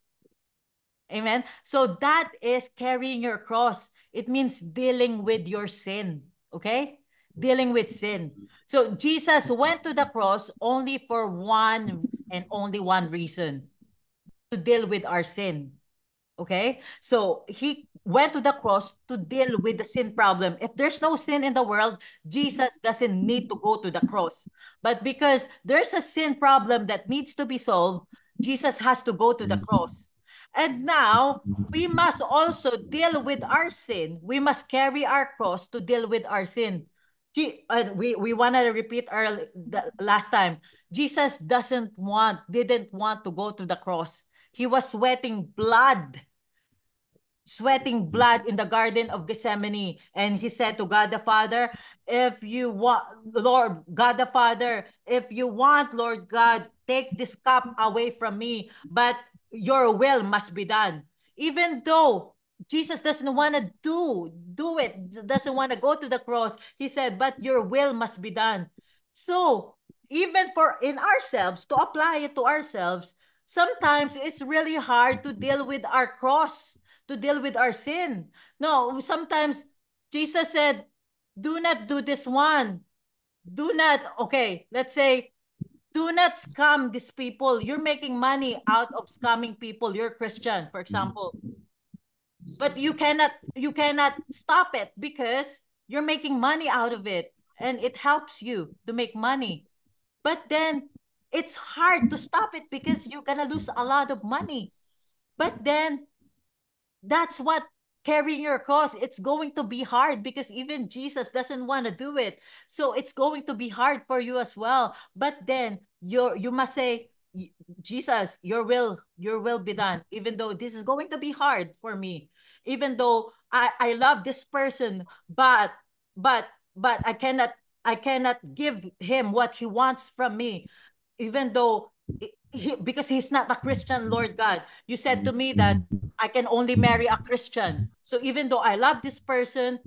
Amen. So that is carrying your cross. It means dealing with your sin. Okay? Dealing with sin. So Jesus went to the cross only for one and only one reason: to deal with our sin. Okay? So he went to the cross to deal with the sin problem. If there's no sin in the world, Jesus doesn't need to go to the cross. But because there's a sin problem that needs to be solved, Jesus has to go to the cross. And now we must also deal with our sin. We must carry our cross to deal with our sin. We want to repeat the last time. Jesus didn't want to go to the cross. He was sweating blood in the Garden of Gethsemane. And he said to God the Father, if you want, Lord God the Father, if you want, Lord God, take this cup away from me, but your will must be done. Even though Jesus doesn't want to do it, doesn't want to go to the cross, he said, but your will must be done. So even in ourselves, to apply it to ourselves, sometimes it's really hard to deal with our cross, to deal with our sin. No, sometimes Jesus said, do not do this one. Do not, okay, let's say, do not scam these people. You're making money out of scamming people. You're Christian, for example. But you cannot stop it because you're making money out of it and it helps you to make money. But then it's hard to stop it because you're gonna lose a lot of money. But then that's what carrying your cross, it's going to be hard because even Jesus doesn't want to do it. So it's going to be hard for you as well. But then you must say, Jesus, your will be done, even though this is going to be hard for me, even though I love this person, but but I cannot give him what he wants from me, even though because he's not a Christian, Lord God. You said to me that I can only marry a Christian. So even though I love this person,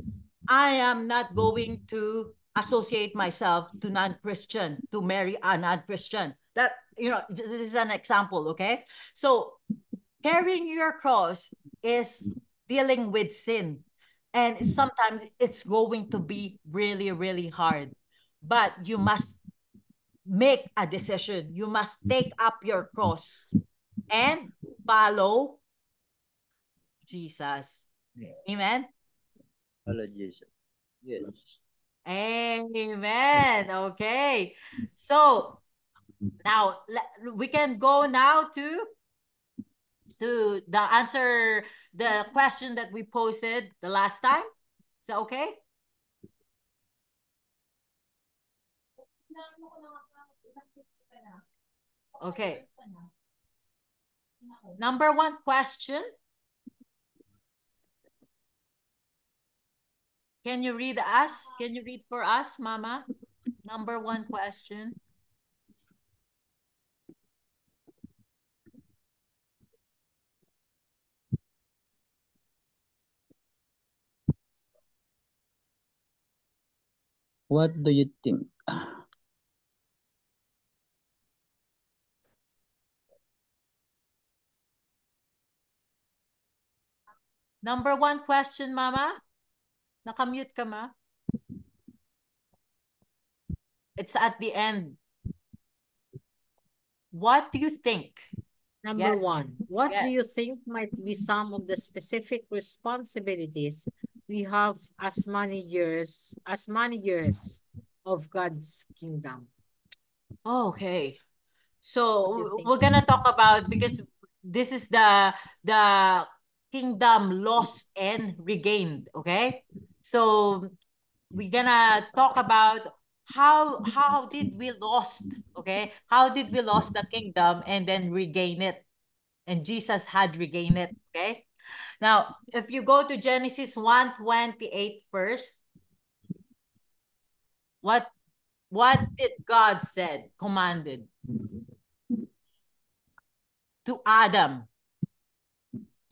I am not going to associate myself to non-Christian, to marry a non-Christian. That, this is an example, okay? So carrying your cross is dealing with sin. And sometimes it's going to be really, really hard. But you must make a decision. You must take up your cross and follow Jesus. Amen? Follow Jesus. Yes. Amen. Okay. So now we can go now to the answer, the question that we posted the last time. Is that okay? Okay. Number one question. Can you read us? Can you read for us, Mama? Number one question. What do you think? Number one question, Mama. Nakamute ka, Ma? It's at the end. What do you think? Number Yes. one, what do you Yes. think might be some of the specific responsibilities we have as managers of God's kingdom? Okay. What do you So think? we're gonna talk about, because this is the kingdom lost and regained. Okay. So we're gonna talk about how did we lost, okay? How did we lost the kingdom and then regain it? And Jesus had regained it, okay? Now, if you go to Genesis 1:28 first, what did God said, commanded to Adam,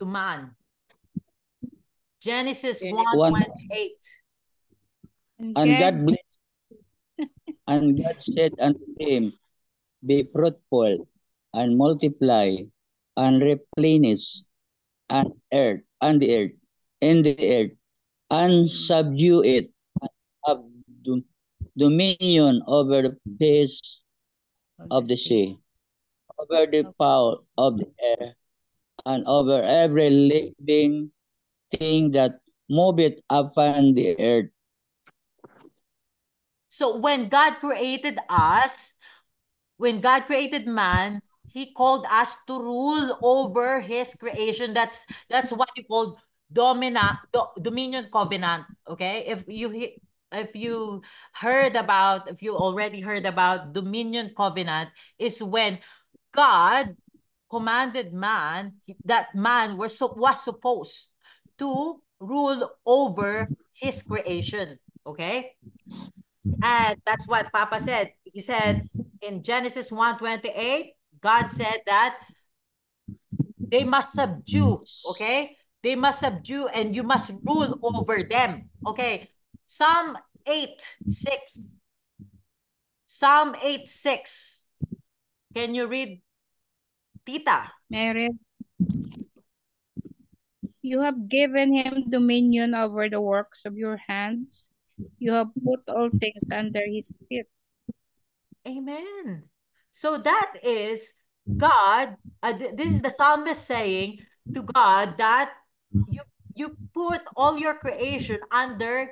to man? Genesis Genesis 1:28. And God blessed, and God said unto him, Be fruitful, and multiply, and replenish, and in the earth, and subdue it, and have dominion over the fish of the sea, over the fowl of the air, and over every living thing that moveth upon the earth. So when God created us, when God created man, he called us to rule over his creation. That's what you call dominion covenant. Okay, if you already heard about dominion covenant, is when God commanded man, that man was supposed to rule over his creation. Okay, and that's what Papa said. He said in Genesis 1:28, God said that they must subdue, okay? They must subdue and you must rule over them. Okay. Psalm 8:6. Psalm 8:6. Can you read, Tita? Mary, you have given him dominion over the works of your hands. You have put all things under his feet. Amen. So that is God. This is the psalmist saying to God that you put all your creation under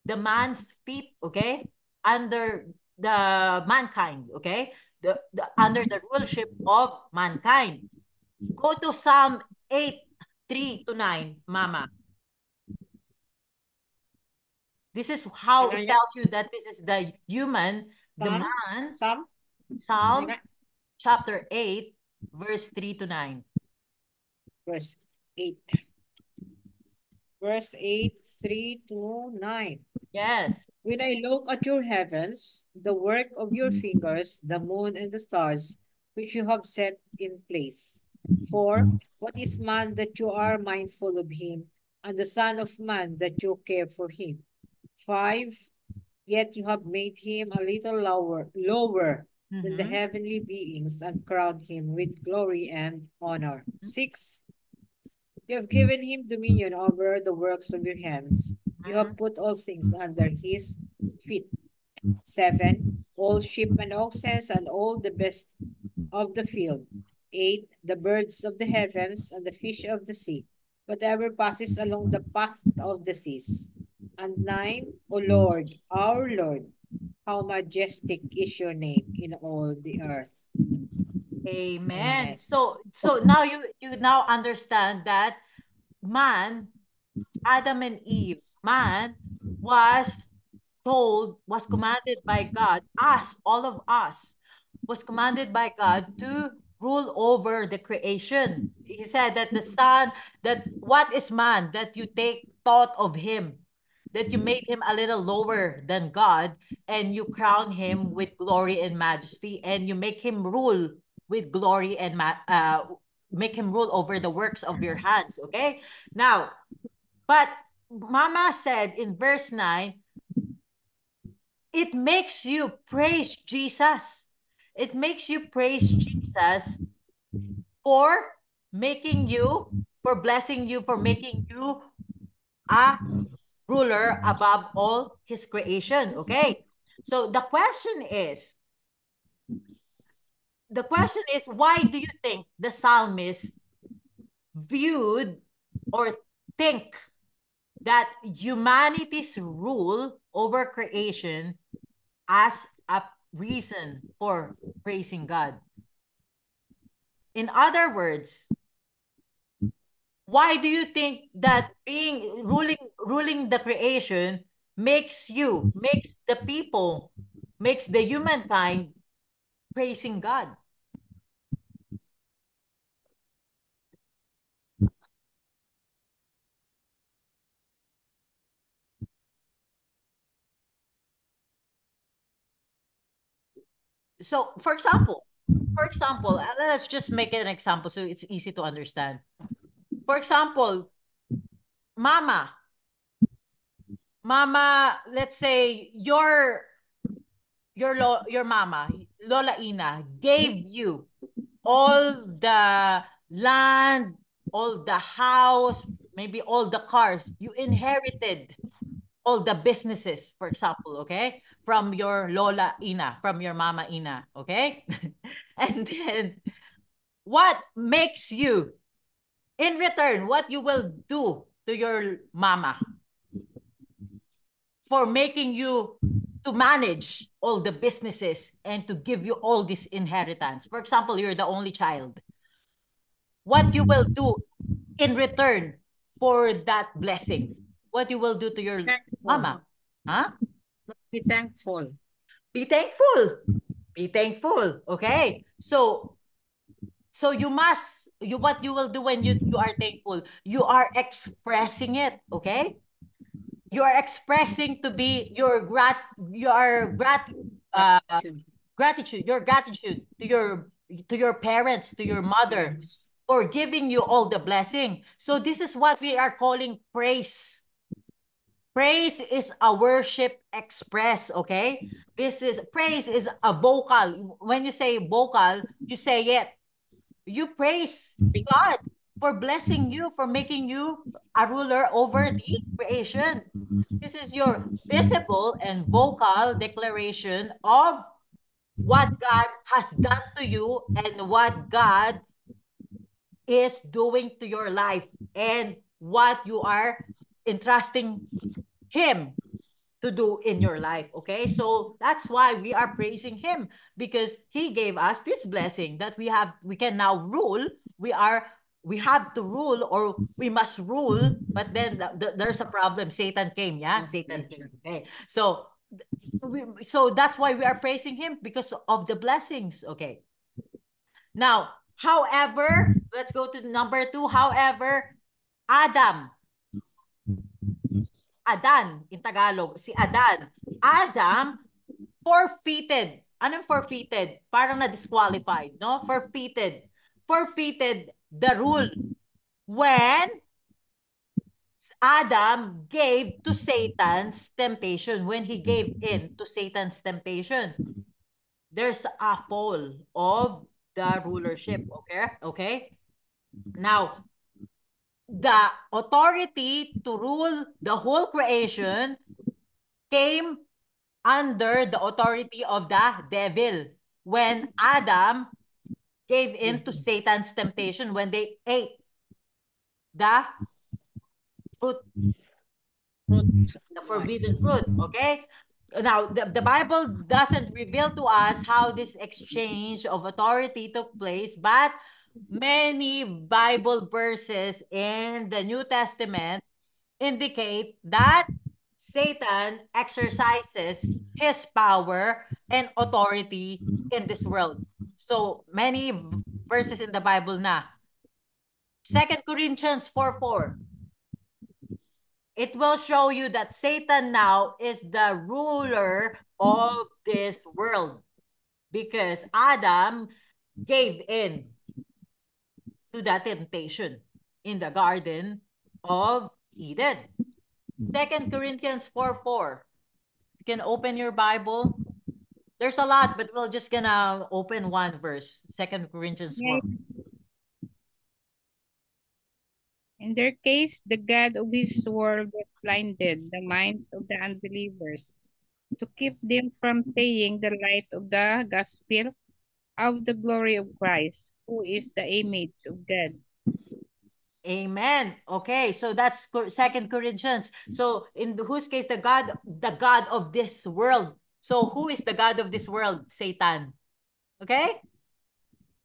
the man's feet, okay? Under the mankind, okay? under the rulership of mankind. Go to Psalm 8:3-9, Mama. This is how it tells you that this is the human, the man. Psalm chapter 8, verse 3-9. Verse 8. Verse 8, 3-9. Yes. When I look at your heavens, the work of your fingers, the moon and the stars, which you have set in place. 4, what is man that you are mindful of him, and the son of man that you care for him? 5, yet you have made him a little lower than the heavenly beings and crowned him with glory and honor. 6, you have given him dominion over the works of your hands. You have put all things under his feet. 7, all sheep and oxen and all the best of the field. 8, the birds of the heavens and the fish of the sea, whatever passes along the path of the seas. And 9, O Lord, our Lord, how majestic is your name in all the earth. Amen. So now you now understand that man, Adam and Eve, man was commanded by God, all of us, was commanded by God to rule over the creation. He said that what is man that you take thought of him, that you made him a little lower than God, and you crown him with glory and majesty, and you make him rule with glory and make him rule over the works of your hands. Okay? Now, but Mama said in verse 9, it makes you praise Jesus. It makes you praise Jesus for making you, for blessing you, for making you a ruler above all his creation. Okay? So the question is, why do you think the psalmist viewed or think that humanity's rule over creation as a reason for praising God? In other words, why do you think that ruling the creation makes the people, makes the humankind praising God? So, for example, let's just make an example so it's easy to understand. For example, Mama, let's say your mama, Lola Ina, gave you all the land, all the house, maybe all the cars. You inherited all the businesses, for example, okay? From your Lola Ina, from your Mama Ina, okay? And then what makes you, in return, what you will do to your mama for making you to manage all the businesses and to give you all this inheritance? For example, you're the only child. What you will do in return for that blessing? What you will do to your mama? Huh? Be thankful. Be thankful. Be thankful. Okay. So what you will do when you are thankful, you are expressing it. Okay. You are expressing to be your gratitude to your parents, to your mother, for giving you all the blessing. So this is what we are calling praise. Praise is a worship express, okay? Praise is a vocal. When you say vocal, you say it. You praise God for blessing you, for making you a ruler over the creation. This is your visible and vocal declaration of what God has done to you and what God is doing to your life and what you are entrusting Him to do in your life. Okay, so that's why we are praising him, because he gave us this blessing that we can now rule. We have to rule, or we must rule, but then there's a problem. Satan came. Satan came. Okay, so that's why we are praising him, because of the blessings. Okay, now, however, let's go to number 2. However, Adan in Tagalog, si Adan. Adam forfeited. Anong forfeited? Parang na-disqualified, no? Forfeited the rule when Adam gave to Satan's temptation. When he gave in to Satan's temptation, there's a fall of the rulership. Okay? Now, the authority to rule the whole creation came under the authority of the devil when Adam gave in to Satan's temptation, when they ate the fruit, the forbidden fruit. Okay? Now, the Bible doesn't reveal to us how this exchange of authority took place, but many Bible verses in the New Testament indicate that Satan exercises his power and authority in this world. So, many verses in the Bible na. 2 Corinthians 4:4. It will show you that Satan now is the ruler of this world, because Adam gave in to the temptation in the Garden of Eden. 2 Corinthians 4:4. You can open your Bible. There's a lot, but we're just gonna open one verse. 2 Corinthians 4. In their case, the God of this world has blinded the minds of the unbelievers to keep them from seeing the light of the gospel of the glory of Christ, who is the image of God. Amen. Okay, so that's 2 Corinthians. So in whose case, the God of this world. So who is the God of this world? Satan. Okay?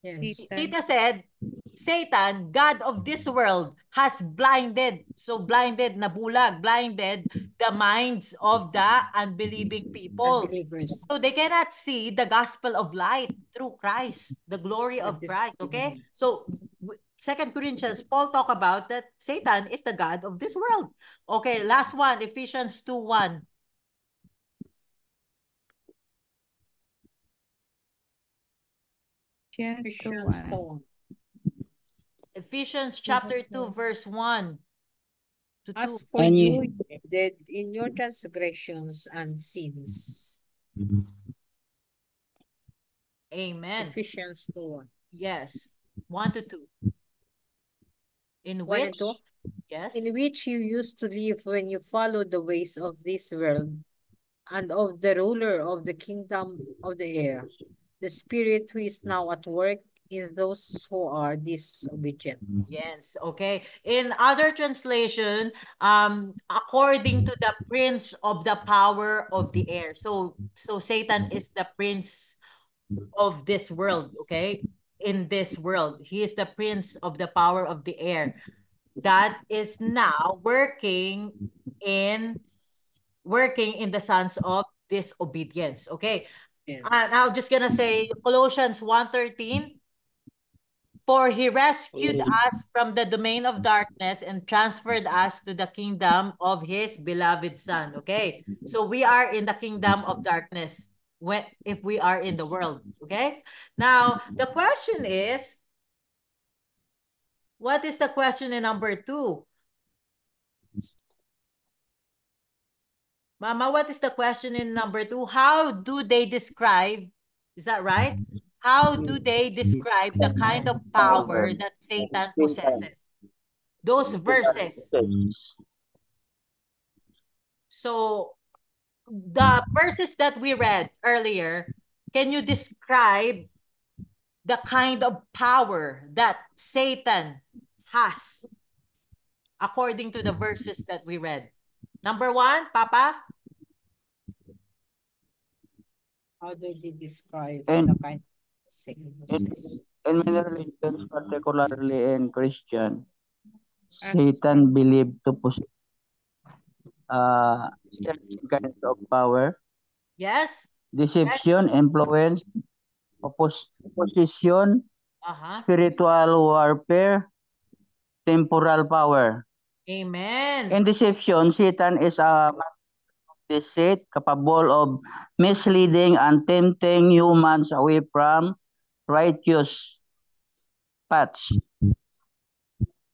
Yes. Tita said, Satan, God of this world, has blinded. So blinded, nabulag, blinded the minds of the unbelieving people. Unbelievers. So they cannot see the gospel of light through Christ, the glory of Christ. Okay? So 2 Corinthians, Paul talk about that Satan is the God of this world. Okay, last one, Ephesians 2:1. Ephesians chapter 2, verse 1 to 2. As for you, dead in your transgressions and sins. Amen. Ephesians 2:1. Yes. 1 to 2. In 1 and which, 2? yes, In which you used to live when you followed the ways of this world and of the ruler of the kingdom of the air, the spirit who is now at work in those who are disobedient. yes, okay. In other translation, according to the prince of the power of the air. So Satan is the prince of this world, okay? In this world, he is the prince of the power of the air that is now working in the sons of disobedience. Okay. Yes. I'm just gonna say Colossians 1:13. For he rescued us from the domain of darkness and transferred us to the kingdom of his beloved Son. Okay. So we are in the kingdom of darkness if we are in the world. Okay. Now the question is, what is the question in number 2? Mama, what is the question in number 2? How do they describe, is that right? How do they describe the kind of power that Satan possesses? Those verses. So, the verses that we read earlier, can you describe the kind of power that Satan has according to the verses that we read? Number 1, Papa? How do you describe And- the kind of sicknesses? In many religions, particularly in Christian, Satan believed to possess certain kinds of power, Yes. deception, influence, opposition, spiritual warfare, temporal power. Amen. In deception, Satan is a deceit capable of misleading and tempting humans away from righteous paths.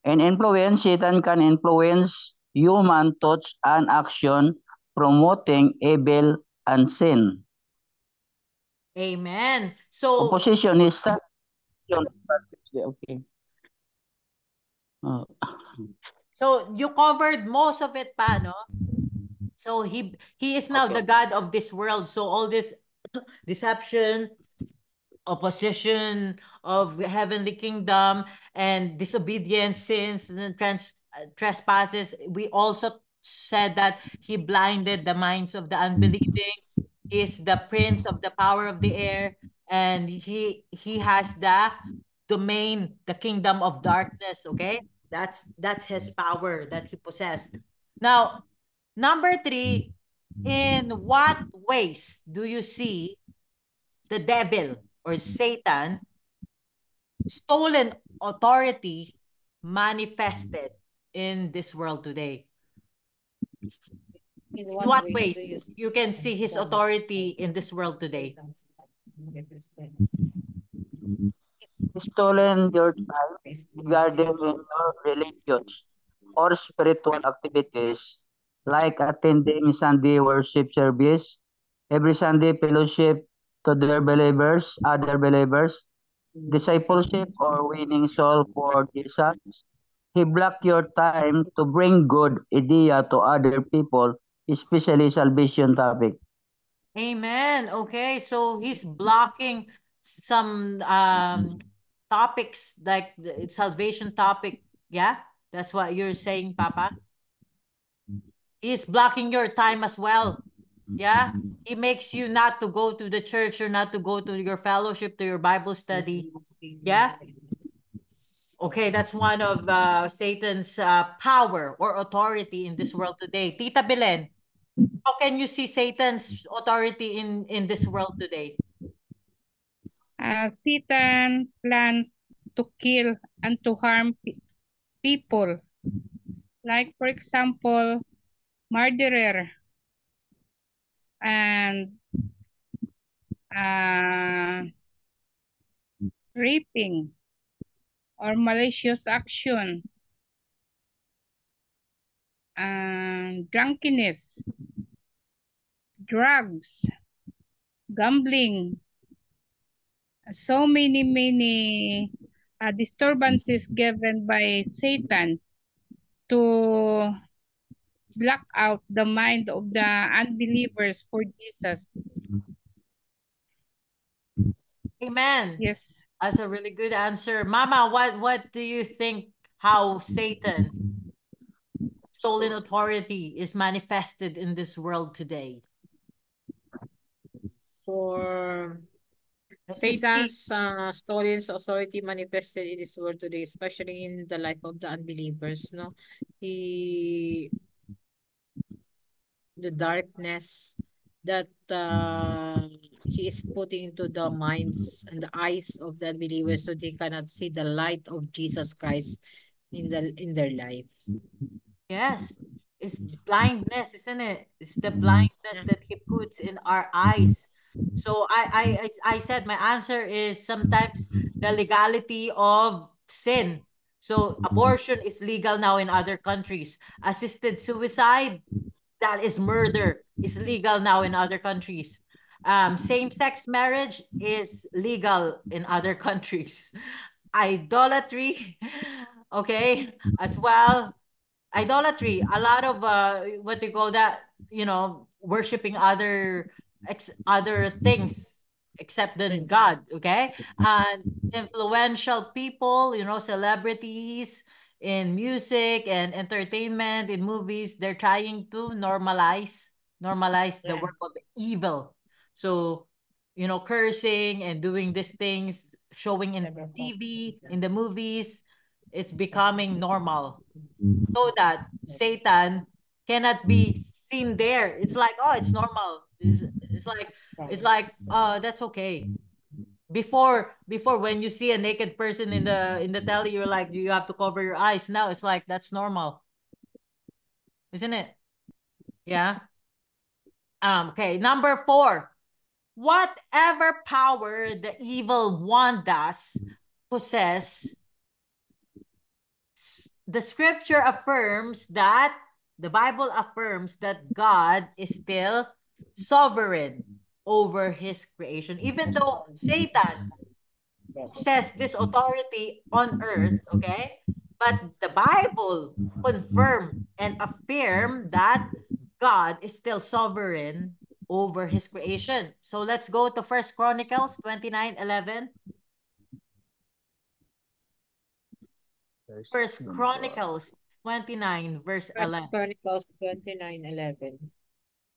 In influence, Satan can influence human thoughts and action, promoting evil and sin. Amen. So Opposition is okay. so you covered most of it pa, no? So he is now the God of this world. So all this deception, opposition of the heavenly kingdom, and disobedience, sins, and trespasses. We also said that he blinded the minds of the unbelieving. He is the prince of the power of the air, and he has the domain, the kingdom of darkness. Okay, that's his power that he possessed. Now, number 3, in what ways do you see the devil or Satan stolen authority manifested in this world today? In In what do ways you can see his authority in this world today? stolen your time regarding in your religious or spiritual activities like attending Sunday worship service, every Sunday fellowship to their believers, other believers, discipleship or winning soul for Jesus. He block your time to bring good idea to other people, especially salvation topic. Amen. Okay, so he's blocking some topics like the salvation topic. Yeah, that's what you're saying, Papa. He's blocking your time as well. Yeah, he makes you not to go to the church or not to go to your fellowship, to your Bible study. Yeah. Okay, that's one of Satan's power or authority in this world today. Tita Belen, how can you see Satan's authority in this world today? Satan plans to kill and to harm people. Like, for example, murderer and raping or malicious action, drunkenness, drugs, gambling, so many disturbances given by Satan to block out the mind of the unbelievers for Jesus. Amen. Yes. That's a really good answer. Mama, what do you think how Satan stolen authority is manifested in this world today? For Satan's stolen authority manifested in this world today, especially in the life of the unbelievers, no? The darkness that he is putting into the minds and the eyes of the unbelievers so they cannot see the light of Jesus Christ in their life. Yes. It's blindness, isn't it? It's the blindness that he puts in our eyes. So I said my answer is sometimes the legality of sin. So abortion is legal now in other countries. Assisted suicide, that is murder, is legal now in other countries. Same-sex marriage is legal in other countries. Idolatry, okay, as well. Idolatry, a lot of what they call that, worshiping other things except than God, okay? And influential people, celebrities in music and entertainment, in movies, they're trying to normalize the work of evil. So cursing and doing these things, showing in TV, in the movies, it's becoming normal. So that Satan cannot be seen there. It's like, oh, it's normal. It's like, that's okay. Before when you see a naked person in the telly, you're like, you have to cover your eyes. Now it's like, that's normal, isn't it? Yeah. Okay, number 4. Whatever power the evil one does possess, the scripture affirms that, the Bible affirms that God is still sovereign over his creation. Even though Satan possesses this authority on earth, okay? But the Bible confirm and affirm that God is still sovereign over his creation. So let's go to 1 Chronicles 29:11. 1 Chronicles 29 verse 11. Chronicles 29:11.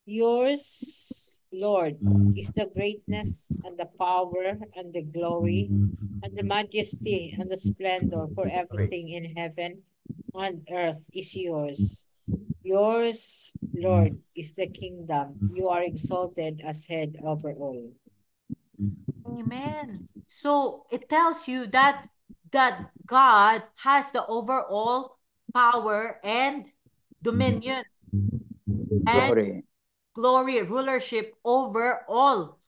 Yours, Lord, is the greatness and the power and the glory and the majesty and the splendor, for everything in heaven and earth is yours. Yours, Lord, is the kingdom. You are exalted as head over all. Amen. So it tells you that God has the overall power and dominion and glory, rulership over all.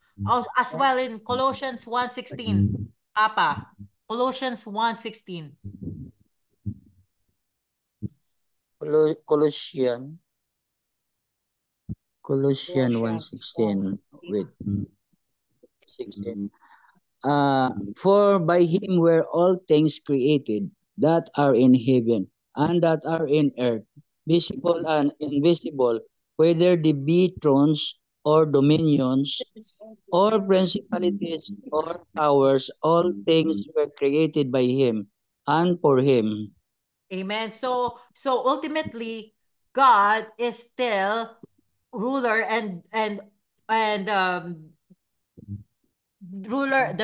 As well in Colossians 1:16. Papa, Colossians 1:16. Colossians 1:16. Wait. 16. For by him were all things created that are in heaven and that are in earth, visible and invisible, whether they be thrones or dominions or principalities or powers, all things were created by him and for him. Amen. So ultimately, God is still ruler and the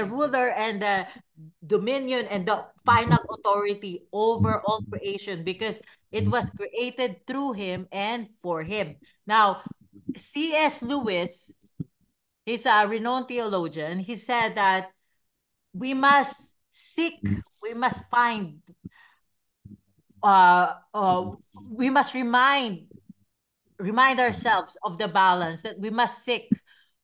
ruler and the dominion and the final authority over all creation, because it was created through him and for him. Now, C.S. Lewis, he's a renowned theologian, he said that we must seek, we must find, we must remind ourselves of the balance that we must seek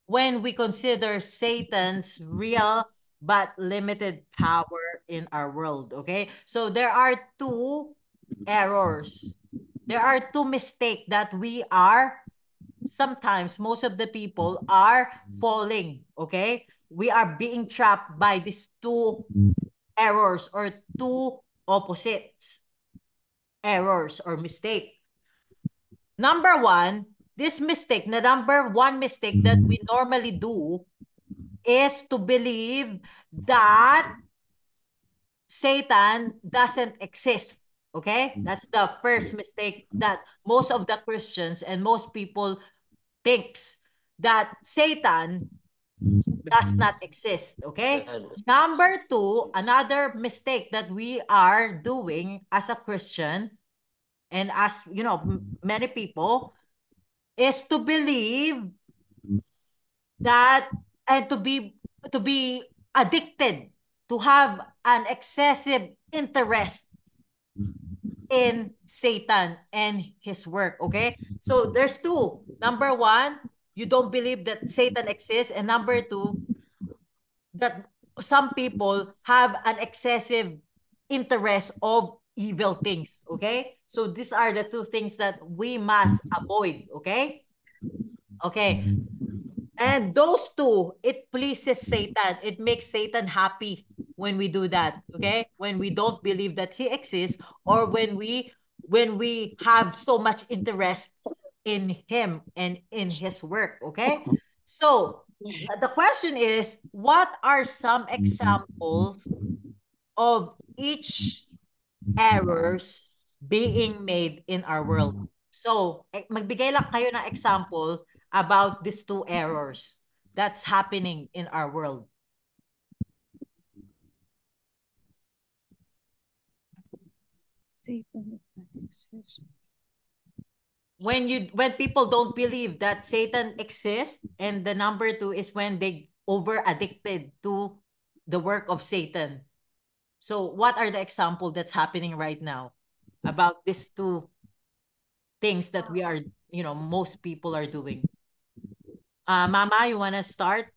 when we consider Satan's real but limited power in our world. Okay, so there are 2 errors. There are 2 mistakes that we are, sometimes most of the people are falling. Okay, we are being trapped by these 2 errors or 2 opposites, errors or mistake. Number 1, this mistake, the number 1 mistake that we normally do is to believe that Satan doesn't exist. Okay? That's the first mistake that most of the Christians and most people thinks, that Satan does not exist. Okay? Number 2, another mistake that we are doing as a Christian and as many people, is to believe that, and to be addicted, to have an excessive interest in Satan and his work. Okay, so there's 2. Number 1, you don't believe that Satan exists, and number 2, that some people have an excessive interest of evil things. Okay, so these are the 2 things that we must avoid. Okay, and those 2, it pleases Satan. It makes Satan happy when we do that. Okay, when we don't believe that he exists, or when we have so much interest in him and in his work. Okay, so the question is, what are some examples of each errors being made in our world? So, magbigay lang kayo ng example about these 2 errors. that's happening in our world? When people don't believe that Satan exists, and the number two is when they over addicted to the work of Satan. So what are the example that's happening right now about these two things that we are, most people are doing? Mama, you want to start?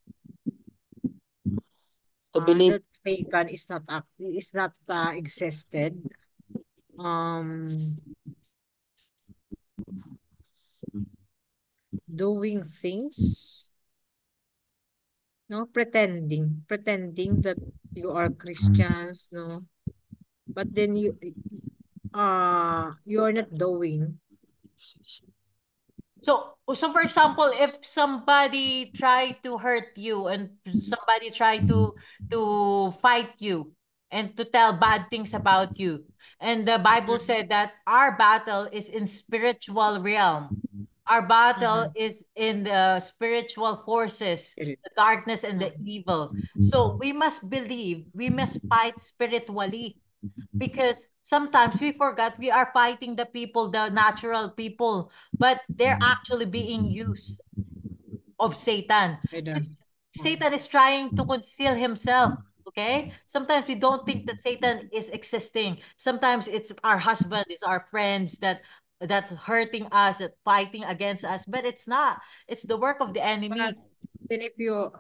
To believe That Satan is not existed. Doing things, no, pretending that you are Christians, no, but then you are not doing. So for example, if somebody try to hurt you and somebody try to fight you and to tell bad things about you, and the Bible said that our battle is in spiritual realm. Our battle is in the spiritual forces, the darkness and the evil. So we must believe, we must fight spiritually. Because sometimes we forgot we are fighting the people, the natural people, but they're actually being used of Satan. Satan is trying to conceal himself. Okay? Sometimes we don't think that Satan is existing. Sometimes it's our husband, it's our friends that hurting us, that fighting against us, but it's not. It's the work of the enemy. Then if you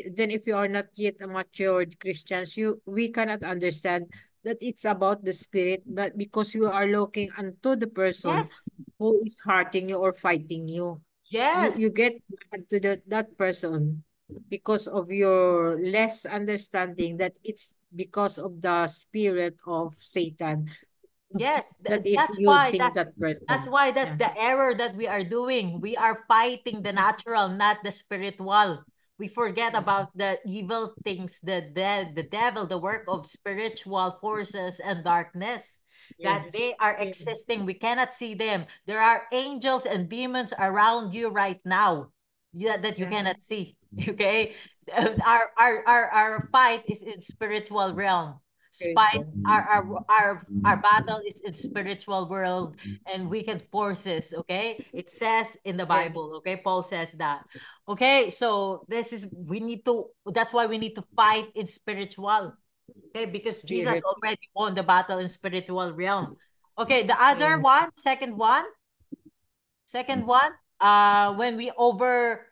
then if you are not yet a matured Christians, we cannot understand that it's about the spirit, but because you are looking unto the person Yes. who is hurting you or fighting you. Yes. You get mad to that person because of your less understanding that it's because of the spirit of Satan. Yes, That is that's why using that person. that's the error that we are doing. We are fighting the natural, not the spiritual. We forget about the evil things, the devil, the work of spiritual forces and darkness, that they are existing. We cannot see them. There are angels and demons around you right now, that you cannot see. Okay, our fight is in spiritual realm. Fight our battle is in spiritual world and wicked forces. Okay, it says in the Bible. Okay, Paul says that. Okay, so that's why we need to fight in spiritual. Okay, because Jesus already won the battle in spiritual realm. Okay, the other one, second one, when we over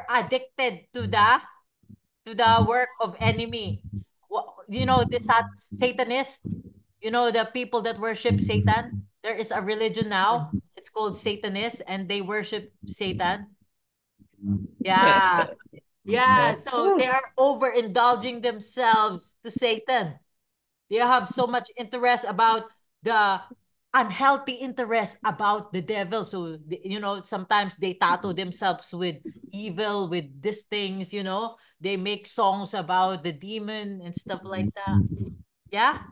addicted to the work of enemy. The Satanist, the people that worship Satan. There is a religion now. It's called Satanist, and they worship Satan. Yeah. Yeah. So they are overindulging themselves to Satan. They have so much interest about the unhealthy interest about the devil. So, sometimes they tattoo themselves with evil, with these things, they make songs about the demon and stuff like that. Yeah.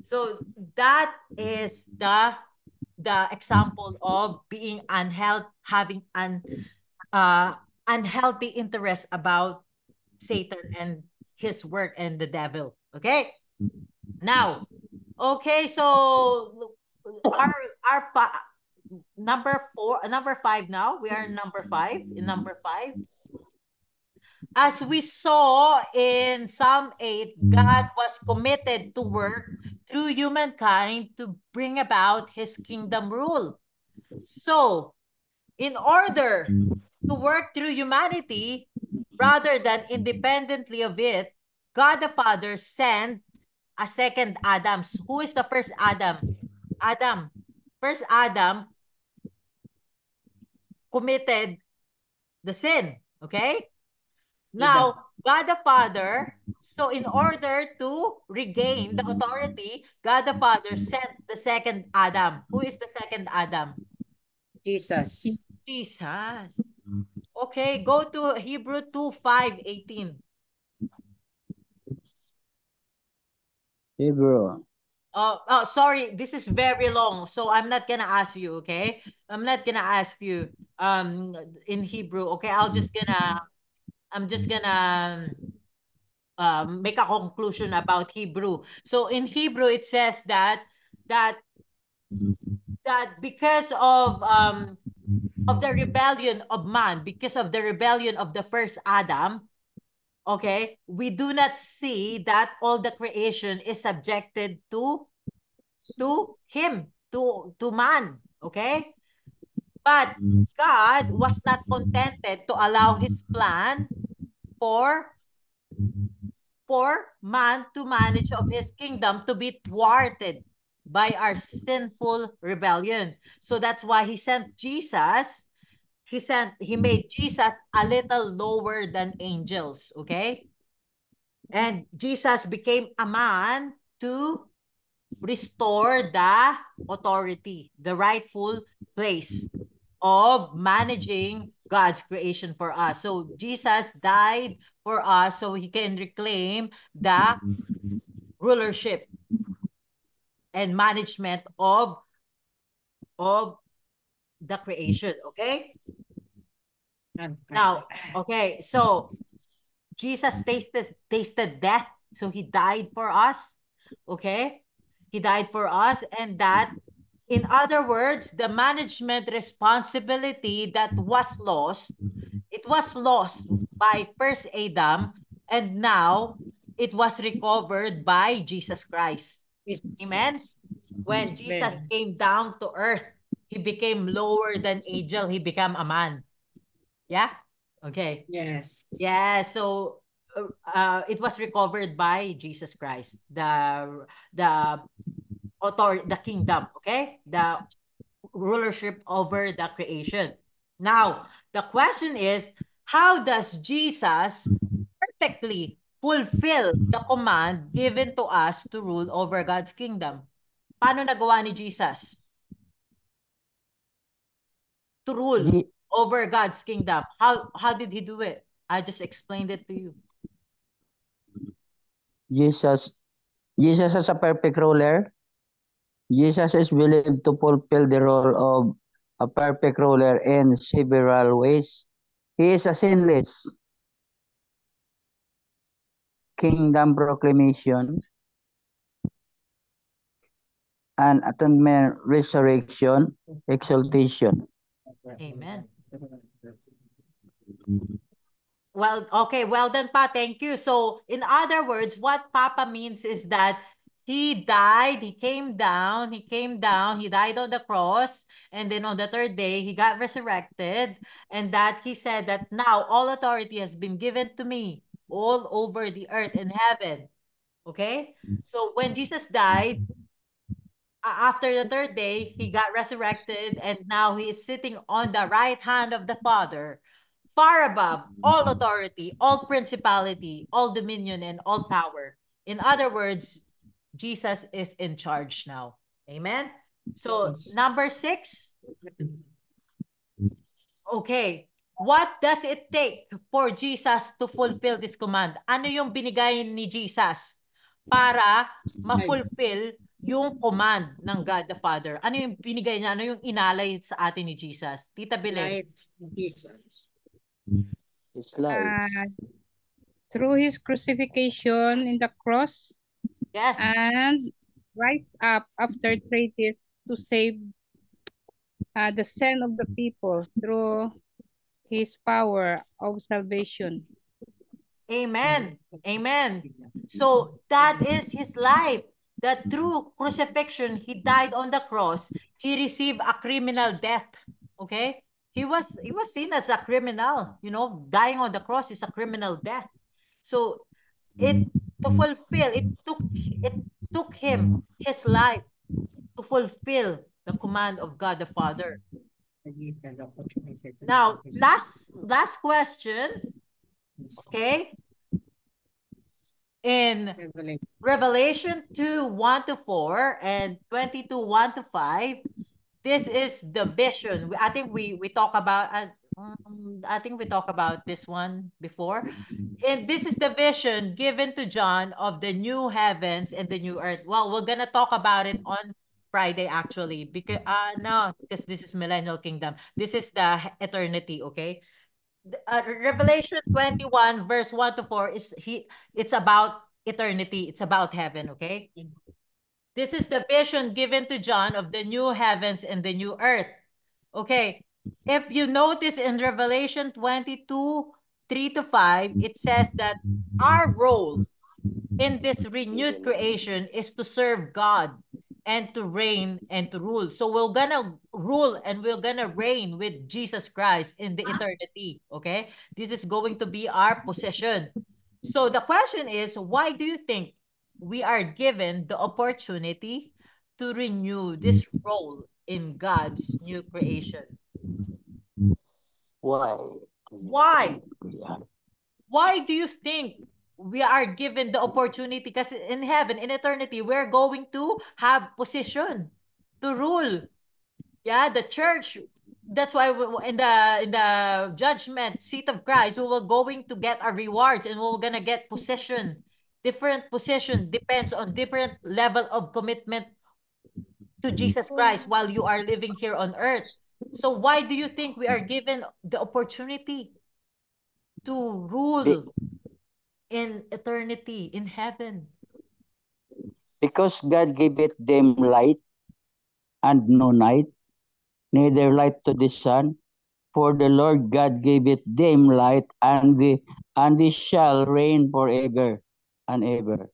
So that is the example of being having unhealthy interest about Satan and his work and the devil. Okay. Now, okay, so our number five now. We are number five. In number five, as we saw in Psalm 8, God was committed to work through humankind to bring about his kingdom rule. So, in order to work through humanity rather than independently of it, God the Father sent a second Adam. Who is the first Adam? Adam. First Adam committed the sin. Okay? Now, God the Father, so in order to regain the authority, God the Father sent the second Adam. Who is the second Adam? Jesus. Jesus. Okay, go to Hebrew 2:5-18. Hebrew Sorry, this is very long, so I'm not gonna ask you, okay? I'm not gonna ask you in Hebrew, okay? I'm just gonna make a conclusion about Hebrew. So in Hebrew, it says that that because of the rebellion of man, because of the rebellion of the first Adam, okay, we do not see that all the creation is subjected to him, to man, okay? But God was not contented to allow his plan for man to manage of his kingdom to be thwarted by our sinful rebellion. So that's why he sent Jesus. He made Jesus a little lower than angels, okay? And Jesus became a man to restore the authority, the rightful place of managing God's creation for us. So Jesus died for us so he can reclaim the rulership and management of the creation, okay? Now, okay, so Jesus tasted death, so he died for us, okay? He died for us, and that, in other words, the management responsibility that was lost, it was lost by first Adam, and now it was recovered by Jesus Christ. Amen? When Jesus came down to earth, he became lower than angel. He became a man. Yeah? Okay. Yes. Yeah, so it was recovered by Jesus Christ, the authority, the kingdom, okay? The rulership over the creation. Now, the question is, how does Jesus perfectly fulfill the command given to us to rule over God's kingdom? Paano nagawa ni Jesus to rule over God's kingdom? How did he do it? I just explained it to you. Jesus as a perfect ruler. Jesus is believed to fulfill the role of a perfect ruler in several ways. He is a sinless kingdom proclamation, an atonement, resurrection, exaltation. Amen. Well, okay, well done, Pa. Thank you. So, in other words, what Papa means is that he died, he came down, he died on the cross, and then on the third day, he got resurrected, and that he said that now all authority has been given to me all over the earth and heaven. Okay? So, when Jesus died, after the third day, he got resurrected, and now he is sitting on the right hand of the Father, far above all authority, all principality, all dominion, and all power. In other words, Jesus is in charge now. Amen? So, number 6. Okay. What does it take for Jesus to fulfill this command? Ano yung binigay ni Jesus para ma-fulfill yung command ng God the Father? Ano yung binigay niya? Ano yung inalay sa atin ni Jesus? Tita Belen. Life, Jesus. His life. Through his crucifixion in the cross. Yes. And rise up after 3 days to save the sin of the people through his power of salvation. Amen. Amen. So that is his life. That through crucifixion, he died on the cross. He received a criminal death. Okay? He was seen as a criminal. You know, dying on the cross is a criminal death. So it took him his life to fulfill the command of God the Father. Now, last question. Okay. In Revelation 2:1-4 and 22:1-5, this is the vision. I think we talk about I think we talked about this one before. And this is the vision given to John of the new heavens and the new earth. Well, we're gonna talk about it on Friday actually, because no, because this is millennial kingdom. This is the eternity, okay? Revelation 21 verse 1 to 4 it's about eternity. It's about heaven, okay? This is the vision given to John of the new heavens and the new earth. Okay. If you notice in Revelation 22, 3 to 5, it says that our role in this renewed creation is to serve God and to reign and to rule. So we're gonna rule and we're gonna reign with Jesus Christ in the eternity. Okay? This is going to be our possession. So the question is, why do you think we are given the opportunity to renew this role in God's new creation? Why? Why? Why do you think we are given the opportunity? Because in heaven, in eternity, we're going to have position to rule. Yeah, the church. That's why in the judgment seat of Christ, we will going to get our rewards and we're gonna get possession. Different position depends on different level of commitment to Jesus Christ while you are living here on earth. So why do you think we are given the opportunity to rule in eternity, in heaven? Because God gave it them light and no night, neither light to the sun. For the Lord God gave it them light, and they shall reign forever and ever.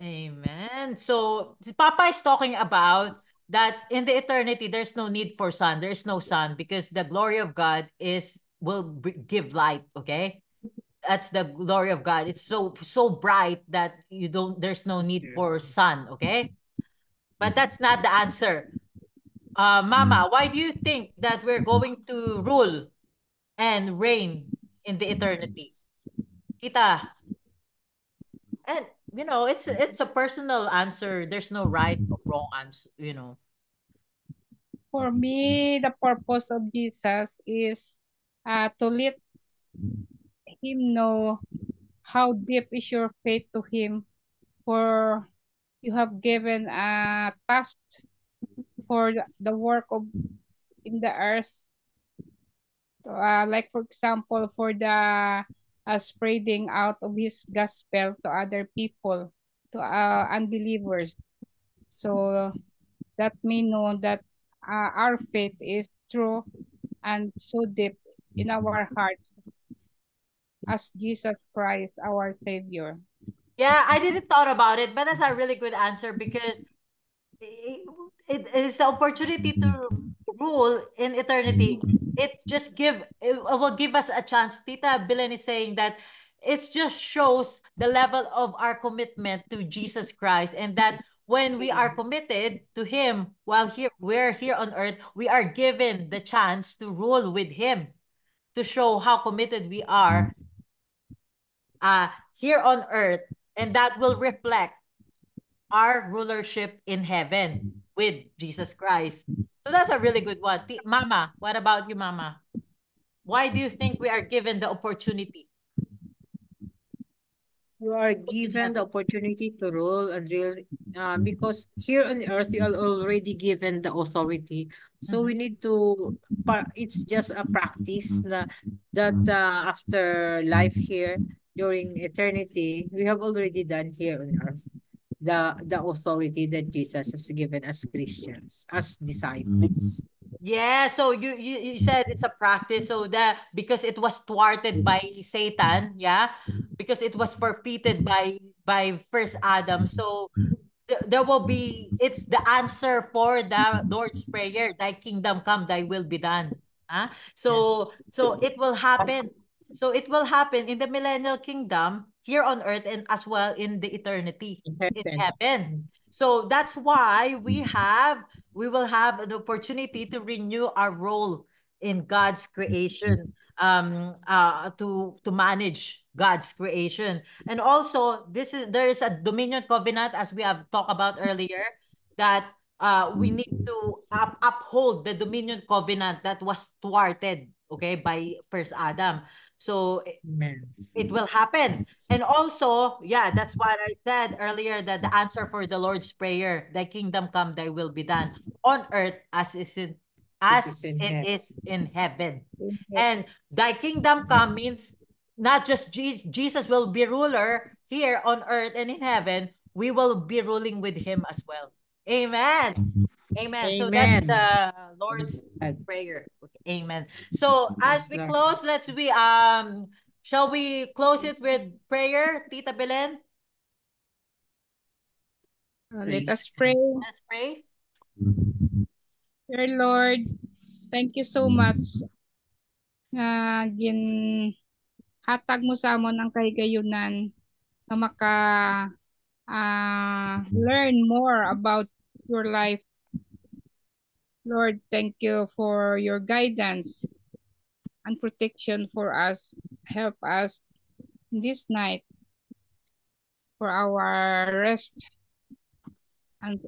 Amen. So Papa is talking about that in the eternity there's no need for sun. There's no sun because the glory of God will give light. Okay, that's the glory of God. It's so bright that there's no need for sun. Okay, but that's not the answer. Mama, why do you think that we're going to rule and reign in the eternity? Kita, and it's a personal answer. There's no right or wrong answer. For me, the purpose of Jesus is to let him know how deep is your faith to him, for you have given a task for the work of in the earth, like for example for the spreading out of his gospel to other people, to unbelievers, so that we know that our faith is true and so deep in our hearts as Jesus Christ, our Savior. Yeah, I didn't thought about it, but that's a really good answer because it is the opportunity to rule in eternity. It will give us a chance. Tita Bilen is saying that it just shows the level of our commitment to Jesus Christ, and that when we are committed to him while we're here on earth, we are given the chance to rule with him, to show how committed we are here on earth, and that will reflect our rulership in heaven with Jesus Christ. So that's a really good one. Mama, what about you, Mama? Why do you think we are given the opportunity? You are given the opportunity to rule and real, because here on earth you are already given the authority. So we need to, it's just a practice that after life here during eternity, we have already done here on earth. The authority that Jesus has given as Christians, as disciples. Yeah, so you said it's a practice, so that because it was thwarted by Satan, yeah, because it was forfeited by first Adam. So there will be, it's the answer for the Lord's prayer, thy kingdom come, thy will be done. Huh? So it will happen. So it will happen in the millennial kingdom here on earth and as well in the eternity in heaven. So that's why we will have an opportunity to renew our role in God's creation, to manage God's creation. And also there is a dominion covenant, as we have talked about earlier, that we need to uphold the dominion covenant that was thwarted. okay, by first Adam. So Amen. it will happen. And also, yeah, that's what I said earlier, that the answer for the Lord's Prayer, thy kingdom come, thy will be done on earth as it is in heaven. And thy kingdom come means not just Jesus will be ruler here on earth and in heaven, we will be ruling with him as well. Amen. Amen. So that's Amen. the Lord's Prayer. Okay. Amen. So as Yes, we Lord. close, shall we close it with prayer, Tita Belen? Let us pray. Let's pray. Dear Lord, thank you so much nga hatag mo sa amon ang kahigayunan na maka learn more about your life. Lord, thank you for your guidance and protection for us. Help us this night for our rest. And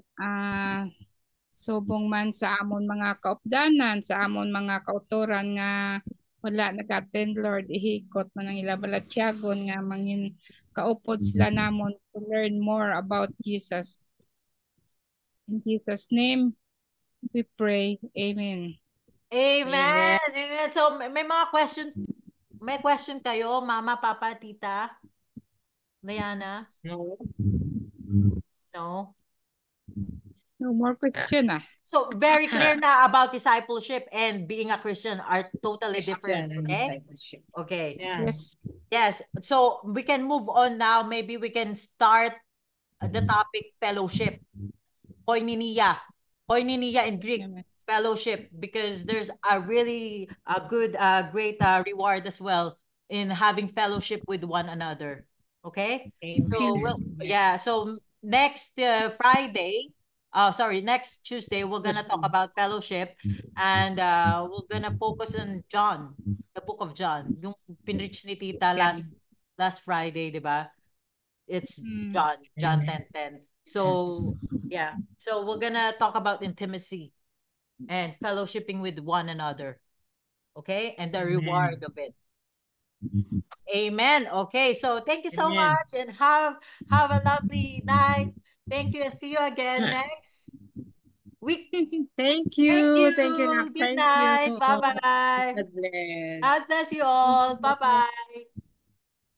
subong man sa amon mga kaupdanan, sa amon mga kautoran nga wala nag-attend, Lord, ihikot man ang ilabalatyagon nga mangin kaupod sila namon to learn more about Jesus. In Jesus' name, we pray. Amen. Amen. Amen. So may mga question kayo, Mama, Papa, Tita, Diana? No. No? No more question So very clear na about discipleship and being a Christian are totally different. Christian and Okay? discipleship. Okay. Yeah. Yes. Yes. So we can move on now. Maybe we can start the topic fellowship. Koinonia. Koinonia in Greek, fellowship, because there's a really good, great reward as well in having fellowship with one another. Okay? Amen. So, yeah. So next Friday, next Tuesday, we're gonna talk about fellowship, and we're gonna focus on John, the book of John. Yung pinreach ni Tita last Friday, di ba? It's John 10:10. So yeah, so we're gonna talk about intimacy and fellowshipping with one another, okay, and the reward of it. Amen. Okay, so thank you so much, and have a lovely night. Thank you, and see you again next week. Thank you. Thank you. Good night. Bye bye. God bless. God bless you all. Bye bye.